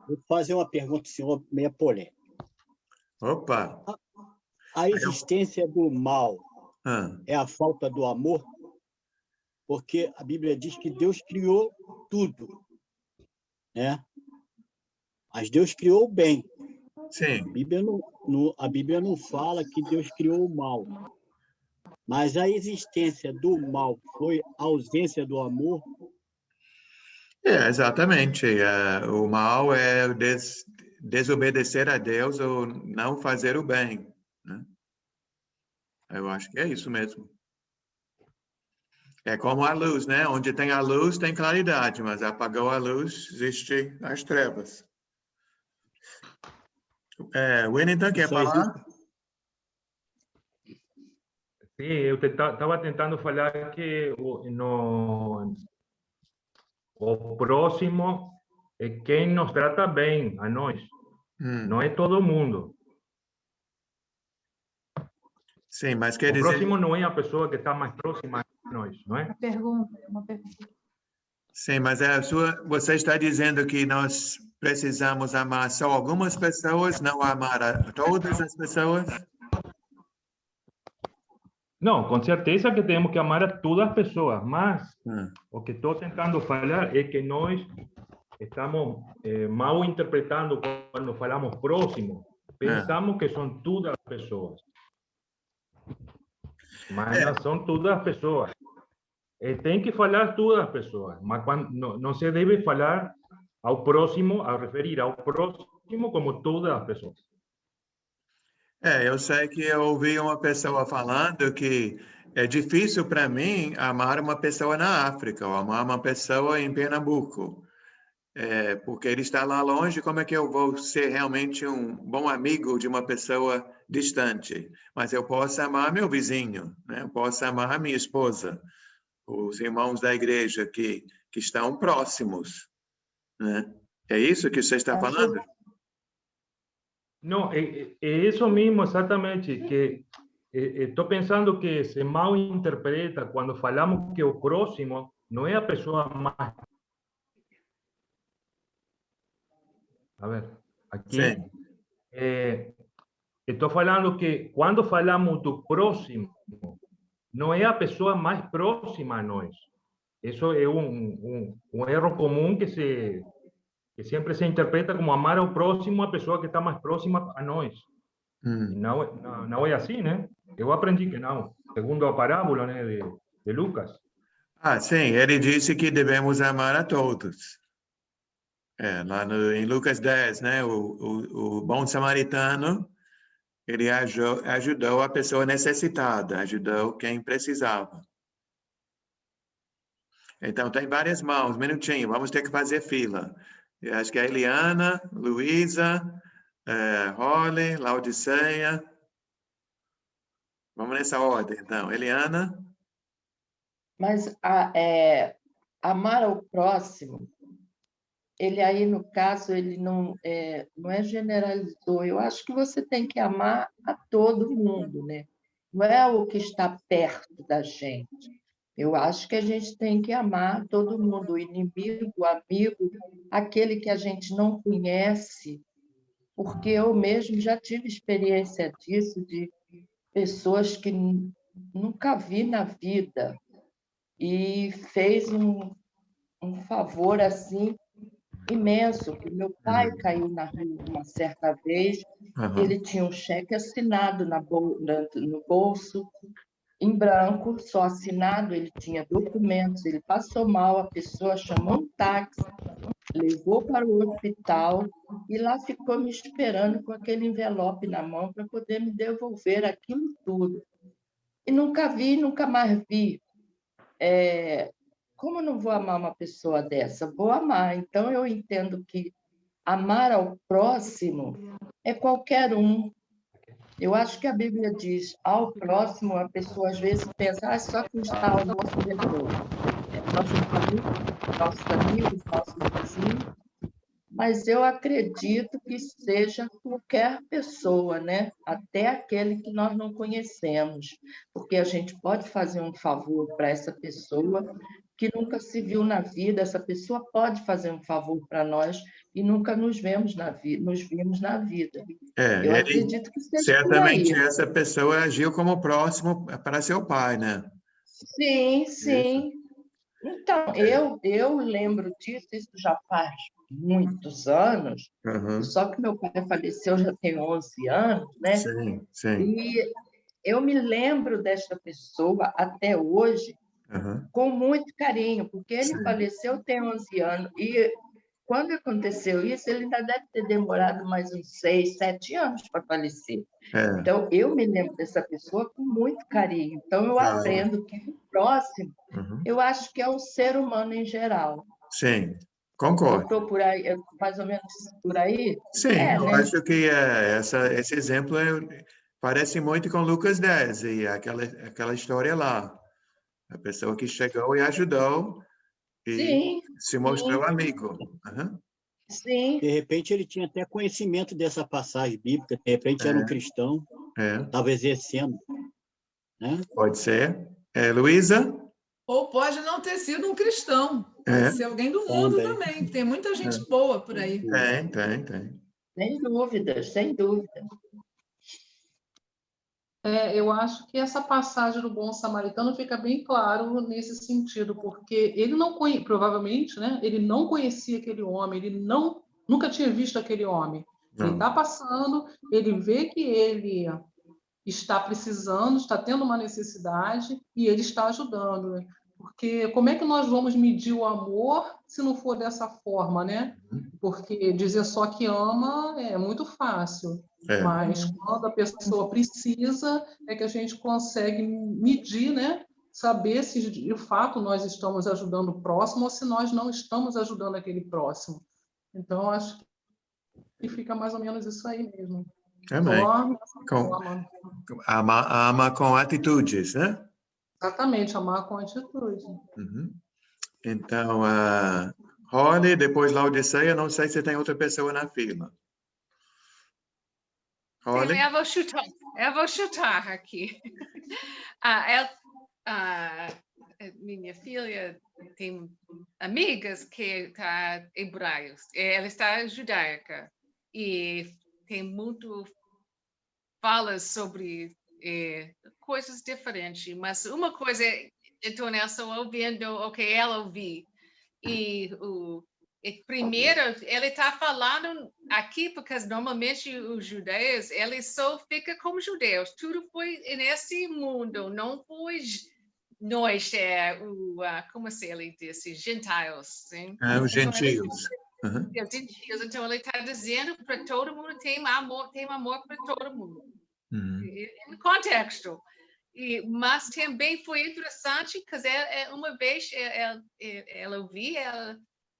Vou fazer uma pergunta, senhor, meia polêmica. Opa! A existência do mal é a falta do amor? Porque a Bíblia diz que Deus criou tudo, né? Mas Deus criou o bem. Sim. A Bíblia não fala que Deus criou o mal. Mas a existência do mal foi a ausência do amor? Exatamente. O mal é desobedecer a Deus ou não fazer o bem, né? Eu acho que é isso mesmo. É como a luz, né? Onde tem a luz, tem claridade, mas apagou a luz, existe as trevas. Wellington, quer falar? Sim, eu estava tentando falar que o próximo é quem nos trata bem, a nós. Não é todo mundo. Sim, mas quer dizer... O próximo não é a pessoa que está mais próxima a nós, não é? Uma pergunta. Sim, mas você está dizendo que nós precisamos amar só algumas pessoas, não amar a todas as pessoas? Não, com certeza que temos que amar a todas as pessoas, mas o que estou tentando falar é que nós estamos mal interpretando quando falamos próximo. Pensamos que são todas as pessoas. Mas não são todas as pessoas. Tem que falar todas as pessoas, mas não se deve falar ao próximo, a referir ao próximo como todas as pessoas. Eu sei que eu ouvi uma pessoa falando que é difícil para mim amar uma pessoa na África ou amar uma pessoa em Pernambuco. Porque ele está lá longe, como é que eu vou ser realmente um bom amigo de uma pessoa distante? Mas eu posso amar meu vizinho, né? Eu posso amar minha esposa, os irmãos da igreja que estão próximos, né? É isso que você está falando? Não, é isso mesmo, exatamente, que estou pensando que se mal interpreta quando falamos que o próximo não é a pessoa mais... A ver, aqui estou falando que quando falamos do próximo, não é a pessoa mais próxima a nós. Isso é um erro comum que sempre se interpreta como amar ao próximo a pessoa que está mais próxima a nós. Não é assim, né? Eu aprendi que não, segundo a parábola, né, de Lucas. Sim, ele disse que devemos amar a todos. Lá em Lucas 10, né? O bom samaritano Ele ajudou a pessoa necessitada, ajudou quem precisava. Então, tem várias mãos. Um minutinho, vamos ter que fazer fila. Eu acho que é a Eliana, Luísa, Holly, Laodiceia. Vamos nessa ordem, então. Eliana? Mas amar ao próximo, ele aí, no caso, ele não é generalizou. Eu acho que você tem que amar a todo mundo, né? Não é o que está perto da gente. Eu acho que a gente tem que amar todo mundo, o inimigo, o amigo, aquele que a gente não conhece, porque eu mesmo já tive experiência disso, de pessoas que nunca vi na vida e fez um favor assim imenso, que meu pai caiu na rua uma certa vez, ele tinha um cheque assinado no bolso, em branco, só assinado, ele tinha documentos, ele passou mal, a pessoa chamou um táxi, levou para o hospital e lá ficou me esperando com aquele envelope na mão para poder me devolver aquilo tudo. E nunca vi, nunca mais vi. Como não vou amar uma pessoa dessa? Vou amar. Então, eu entendo que amar ao próximo é qualquer um. Eu acho que a Bíblia diz, ao próximo, a pessoa às vezes pensa, só quem está ao nosso redor. Nossa família, nossos amigos, nossos vizinhos. Mas eu acredito que seja qualquer pessoa, né? Até aquele que nós não conhecemos. Porque a gente pode fazer um favor para essa pessoa que nunca se viu na vida, essa pessoa pode fazer um favor para nós e nunca nos vimos na vida. Eu acredito que seja certamente por aí. essa pessoa agiu como próximo para seu pai, né? Sim, sim. Então, eu lembro disso, isso já faz muitos anos, só que meu pai faleceu já tem 11 anos, né? Sim, sim. E eu me lembro desta pessoa até hoje com muito carinho, porque ele faleceu tem 11 anos, e quando aconteceu isso, ele ainda deve ter demorado mais uns 6, 7 anos para falecer. Então, eu me lembro dessa pessoa com muito carinho. Então, eu aprendo que o próximo, eu acho que é o ser humano em geral. Sim, concordo. Estou por aí, mais ou menos por aí? Sim, eu acho que esse exemplo parece muito com Lucas 10 e aquela história lá. A pessoa que chegou e ajudou e se mostrou amigo. Sim. De repente, ele tinha até conhecimento dessa passagem bíblica, de repente era um cristão, estava exercendo. Né? Pode ser. Luísa? Ou pode não ter sido um cristão, pode ser alguém do mundo também. Tem muita gente boa por aí. Tem. Sem dúvida, sem dúvida. Eu acho que essa passagem do bom samaritano fica bem claro nesse sentido, porque ele não provavelmente, né, ele não conhecia aquele homem, ele nunca tinha visto aquele homem. Ele está passando, ele vê que ele está precisando, está tendo uma necessidade e ele está ajudando, né? Porque como é que nós vamos medir o amor se não for dessa forma, né? Porque dizer só que ama é muito fácil, mas quando a pessoa precisa é que a gente consegue medir, né? Saber se de fato nós estamos ajudando o próximo ou se nós não estamos ajudando aquele próximo. Então, acho que fica mais ou menos isso aí mesmo. Amém. Ama com atitudes, né? Exatamente, amar com atitude. Então, Holly, depois Laodiceia, não sei se tem outra pessoa na fila. Holly? Sim, eu vou chutar aqui. Minha filha tem amigas que estão hebraios, ela está judaica e tem muito falas sobre coisas diferentes, mas uma coisa, então eu estou ouvindo o que ela ouviu e primeiro ele está falando aqui porque normalmente os judeus eles só ficam como judeus, tudo foi nesse mundo, não foi nós como se ele disse, gentiles, sim? Os gentios. Então ele está dizendo para todo mundo tem amor para todo mundo. em contexto. Mas também foi interessante, porque uma vez ela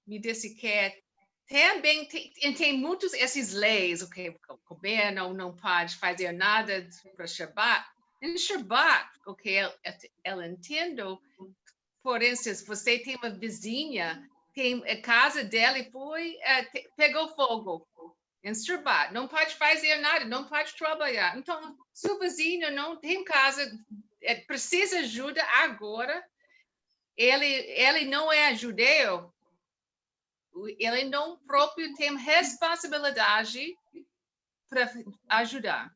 me disse que também tem muitas essas leis, o governo não pode fazer nada para Shabbat. Em Shabbat, ela entende, por instance, você tem uma vizinha, a casa dela pegou fogo. Em Shabbat, não pode fazer nada, não pode trabalhar. Então, se o vizinho não tem casa, precisa ajuda agora, ele não é judeu, ele não próprio tem responsabilidade para ajudar.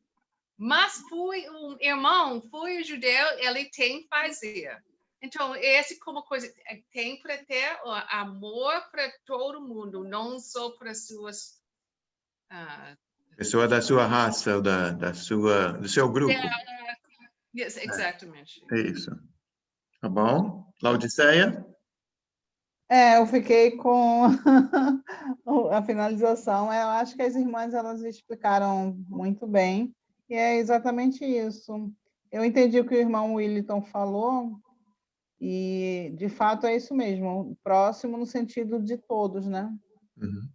Mas um irmão, foi judeu, ele tem que fazer. Então, essa como coisa, tem para ter amor para todo mundo, não só para suas... pessoa da sua raça, do seu grupo. Yes, exatamente. É isso. Tá bom? Laodiceia? Eu fiquei com a finalização. Eu acho que as irmãs elas explicaram muito bem, e é exatamente isso. Eu entendi o que o irmão Willington falou, e, de fato, é isso mesmo. Próximo no sentido de todos, né? Uhum.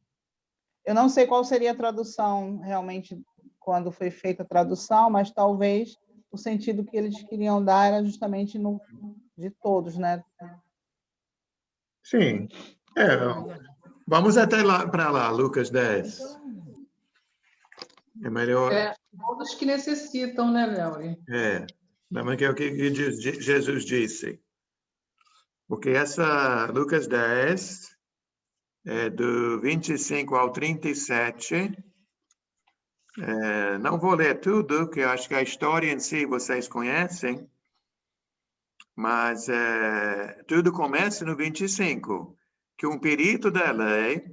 Eu não sei qual seria a tradução, realmente, quando foi feita a tradução, mas talvez o sentido que eles queriam dar era justamente de todos, né? Sim. Vamos até lá para lá, Lucas 10. É melhor... todos que necessitam, né, Léo? Lembra que é o que Jesus disse. Porque Lucas 10, do 25 ao 37, não vou ler tudo, que eu acho que a história em si vocês conhecem, mas tudo começa no 25, que um perito da lei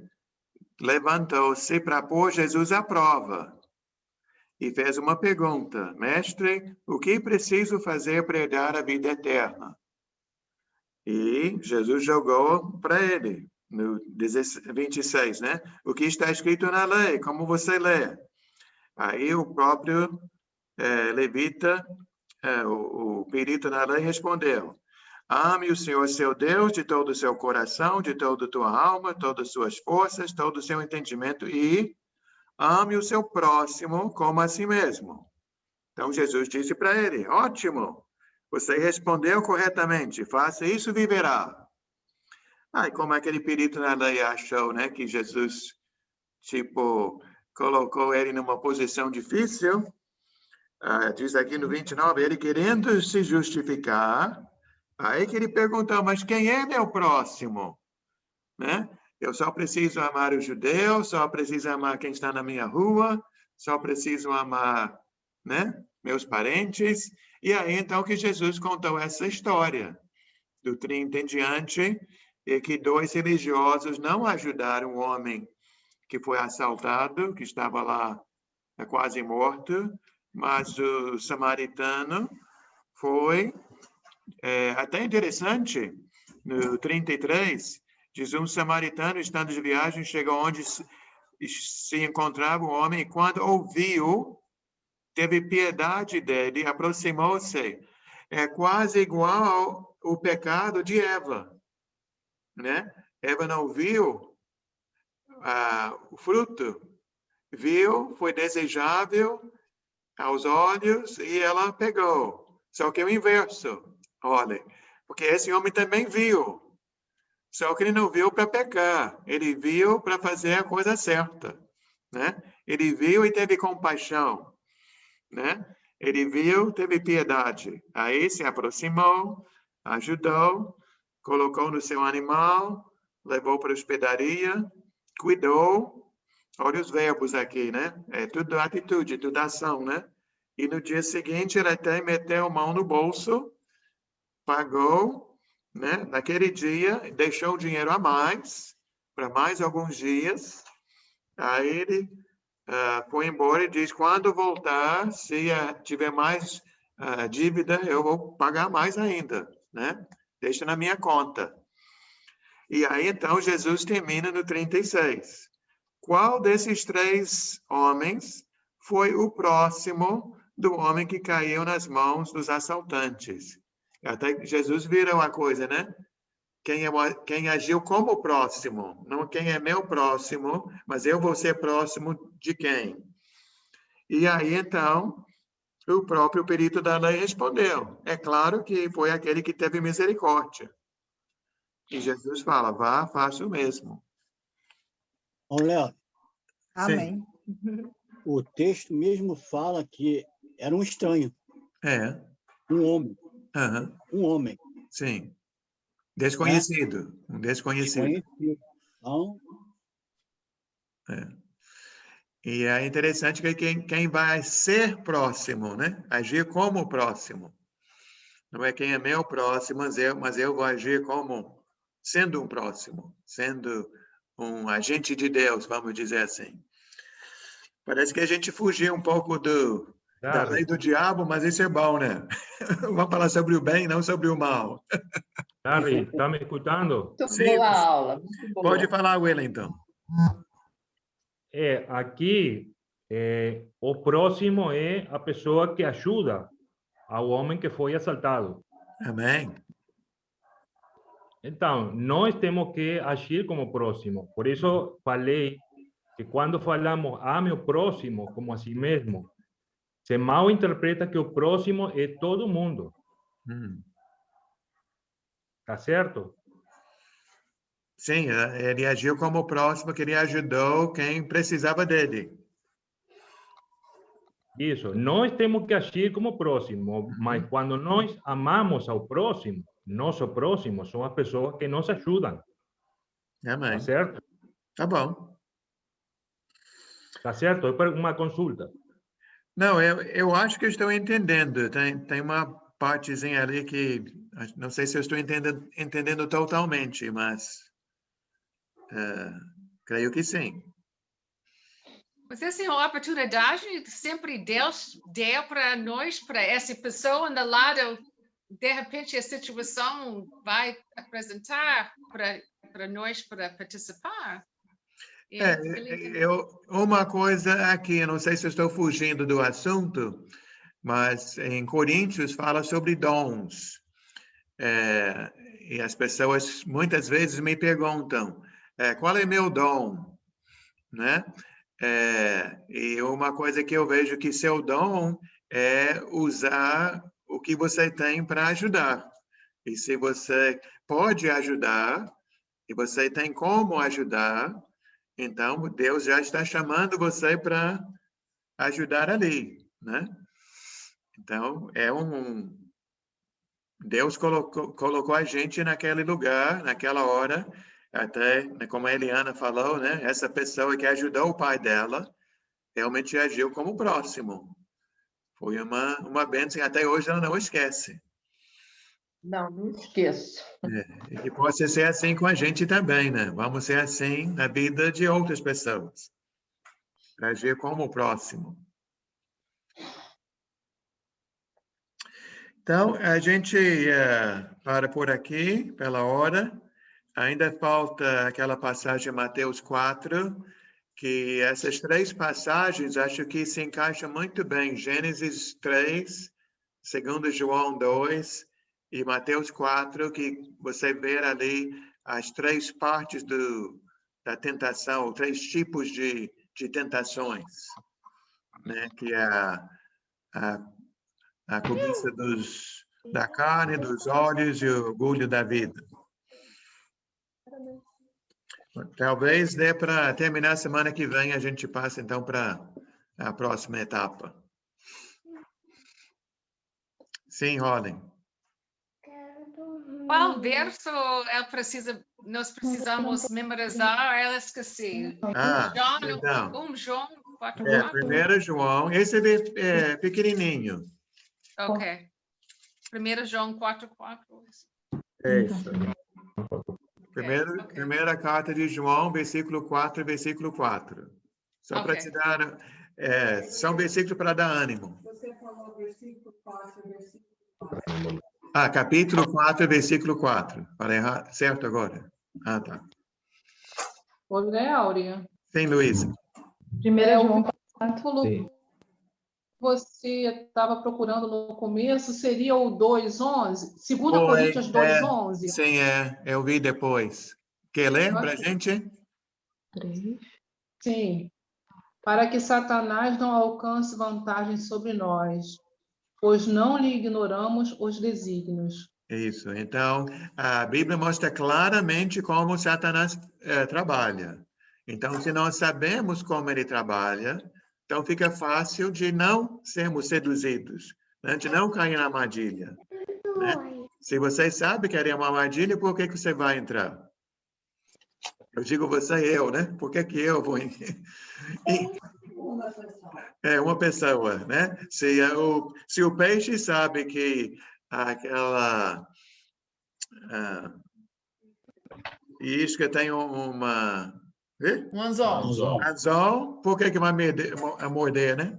levantou-se para pôr Jesus à prova e fez uma pergunta: Mestre, o que preciso fazer para herdar a vida eterna? E Jesus jogou para ele, no 26, né? O que está escrito na lei, como você lê? Aí o próprio levita, o perito na lei respondeu: ame o Senhor seu Deus de todo o seu coração, de toda a tua alma, todas as suas forças, todo o seu entendimento, e ame o seu próximo como a si mesmo. Então Jesus disse para ele: ótimo, você respondeu corretamente, faça isso e viverá. E como aquele perito na lei achou, né, que Jesus, colocou ele numa posição difícil, diz aqui no 29, ele querendo se justificar, aí que ele perguntou: mas quem é meu próximo? Né? Eu só preciso amar os judeus, só preciso amar quem está na minha rua, só preciso amar, né, meus parentes. E aí, então, que Jesus contou essa história do 30 em diante, e que 2 religiosos não ajudaram o homem que foi assaltado, que estava lá quase morto, mas o samaritano foi... até interessante, no 33, diz: um samaritano, estando de viagem, chegou onde se encontrava o homem, e quando ouviu, teve piedade dele, aproximou-se. É quase igual o pecado de Eva, né? Eva não viu o fruto, viu, foi desejável aos olhos e ela pegou. Só que é o inverso, olha, porque esse homem também viu, só que ele não viu para pecar, ele viu para fazer a coisa certa, né? Ele viu e teve compaixão, né? Ele viu, teve piedade. Aí se aproximou, ajudou, colocou no seu animal, levou para a hospedaria, cuidou. Olha os verbos aqui, né? É tudo atitude, tudo ação, né? E no dia seguinte ele até meteu a mão no bolso, pagou, né? Naquele dia, deixou o dinheiro a mais, para mais alguns dias. Aí ele foi embora e diz: quando voltar, se tiver mais dívida, eu vou pagar mais ainda, né? Deixa na minha conta. E aí, então, Jesus termina no 36. Qual desses 3 homens foi o próximo do homem que caiu nas mãos dos assaltantes. Até Jesus vira uma coisa, né? Quem agiu como próximo, não quem é meu próximo, mas eu vou ser próximo de quem? E aí, então, o próprio perito da lei respondeu. É claro que foi aquele que teve misericórdia. E Jesus fala, vá, faça o mesmo. Ô, Léo, Amém. o texto mesmo fala que era um estranho. É. Um homem. Uhum. Um homem. Sim. Desconhecido. Um desconhecido. Então... É. E é interessante que quem vai ser próximo, né? Agir como próximo. Não é quem é meu próximo, mas eu vou agir como sendo um próximo, sendo um agente de Deus, vamos dizer assim. Parece que a gente fugiu um pouco da lei do diabo, mas isso é bom, né? Vamos falar sobre o bem, não sobre o mal. Harry, está me escutando? Muito boa a aula. Muito boa. Pode falar, Wellington. Aqui, o próximo é a pessoa que ajuda ao homem que foi assaltado. Amém. Então, nós temos que agir como próximo. Por isso, falei que quando falamos ame o próximo como a si mesmo, se mal interpreta que o próximo é todo mundo. Tá certo? Sim, ele agiu como próximo, que ele ajudou quem precisava dele. Isso. Nós temos que agir como próximo, mas quando nós amamos ao próximo, nosso próximo são as pessoas que nos ajudam. Amém. Tá certo? Tá bom. Tá certo? É uma consulta. Não, eu acho que estou entendendo. Tem uma partezinha ali que não sei se eu estou entendendo totalmente, mas creio que sim. Mas essa é uma oportunidade que sempre Deus deu para nós, para essa pessoa do lado. De repente, a situação vai apresentar para nós para participar. Uma coisa aqui, eu não sei se eu estou fugindo do assunto, mas em Coríntios fala sobre dons. E as pessoas muitas vezes me perguntam, qual é meu dom? Né? E uma coisa que eu vejo que seu dom é usar o que você tem para ajudar. E se você pode ajudar, e você tem como ajudar, então Deus já está chamando você para ajudar ali, né? Então, Deus colocou a gente naquele lugar, naquela hora, até, como a Eliana falou, né? Essa pessoa que ajudou o pai dela, realmente agiu como próximo. Foi uma bênção, e até hoje ela não esquece. Não esqueço. E pode ser assim com a gente também, né? Vamos ser assim na vida de outras pessoas. Agir como próximo. Então, a gente para por aqui, pela hora. Ainda falta aquela passagem Mateus 4, que essas três passagens acho que se encaixam muito bem. Gênesis 3, 2 João 2 e Mateus 4, que você vê ali as três partes da tentação, três tipos de tentações, né? Que é a cobiça da carne, dos olhos e o orgulho da vida. Talvez dê para terminar semana que vem, a gente passa então para a próxima etapa. Sim, Rolling. Qual verso nós precisamos memorizar? Eu esqueci. Então. João 4. 1 João, esse é pequenininho. Ok. 1 João 4:4. É isso. Primeira carta de João, versículo 4 e versículo 4. Só para te dar... são versículos para dar ânimo. Você falou versículo 4 e versículo 4. Capítulo 4, versículo 4. Falei certo agora? Tá. Olha, Áurea. Sim, Luísa. 1 João 4. você estava procurando no começo seria o 2:11? 2 Foi, Coríntios 2:11? sim, eu vi depois. Quer ler para a gente? 3. Sim. Para que Satanás não alcance vantagem sobre nós, pois não lhe ignoramos os desígnios. Isso. Então, a Bíblia mostra claramente como Satanás trabalha. Então, se nós sabemos como ele trabalha, então fica fácil de não sermos seduzidos, né? De não cair na armadilha, né? Se você sabe que é uma armadilha, por que você vai entrar? Eu digo você, eu, né? Por que eu vou... É uma pessoa, né? Se o peixe sabe que aquela isca tem uma... Um anzol. Anzol, por que vai morder, né?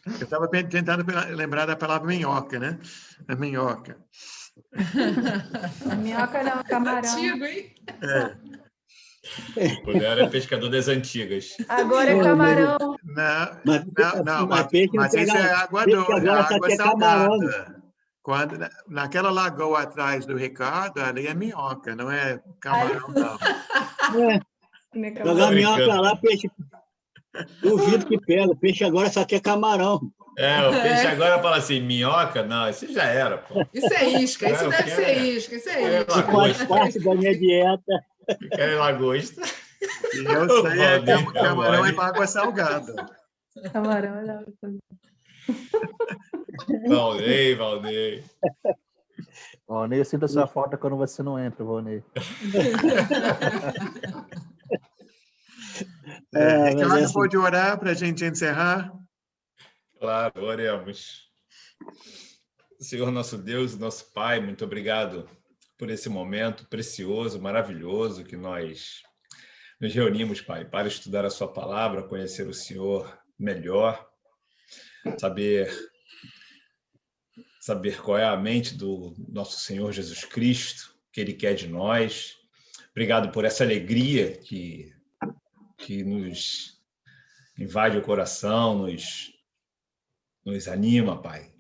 Eu estava tentando lembrar da palavra minhoca, né? A minhoca. A minhoca não, camarão. Antigo, hein? O Léo é pescador das antigas. Agora é camarão. Mas isso é água doce, água salgada. Naquela lagoa atrás do Ricardo, ali é minhoca, não é camarão, não. Jogar minhoca lá, peixe. Duvido que pega. O peixe agora só quer camarão. O peixe agora fala assim, minhoca? Não, isso já era, pô. Isso é isca, isso deve ser isca, isso é isca. Faz parte da minha dieta. Quero lagosta. E eu sei que camarão é água salgada. Camarão é água salgada. Valnei. Valnei, eu sinto a sua falta quando você não entra, Valnei. Ricardo, pode orar para a gente encerrar? Claro, oremos. Senhor, nosso Deus, nosso Pai, muito obrigado por esse momento precioso, maravilhoso que nós nos reunimos, Pai, para estudar a sua palavra, conhecer o Senhor melhor, saber qual é a mente do nosso Senhor Jesus Cristo, o que Ele quer de nós. Obrigado por essa alegria que nos invade o coração, nos anima, Pai.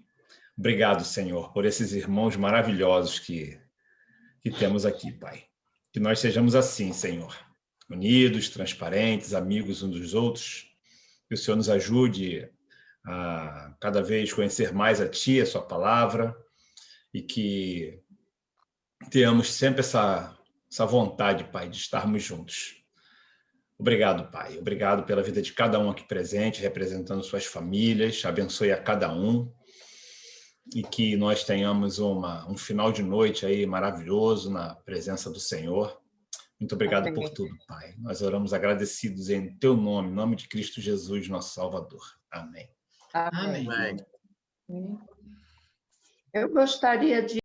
Obrigado, Senhor, por esses irmãos maravilhosos que temos aqui, Pai. Que nós sejamos assim, Senhor, unidos, transparentes, amigos uns dos outros. Que o Senhor nos ajude a cada vez conhecer mais a Ti, a Sua palavra, e que tenhamos sempre essa vontade, Pai, de estarmos juntos. Obrigado, Pai. Obrigado pela vida de cada um aqui presente, representando suas famílias. Abençoe a cada um. E que nós tenhamos um final de noite aí maravilhoso na presença do Senhor. Muito obrigado por tudo, Pai. Nós oramos agradecidos em Teu nome, em nome de Cristo Jesus, nosso Salvador. Amém. Amém. Eu gostaria de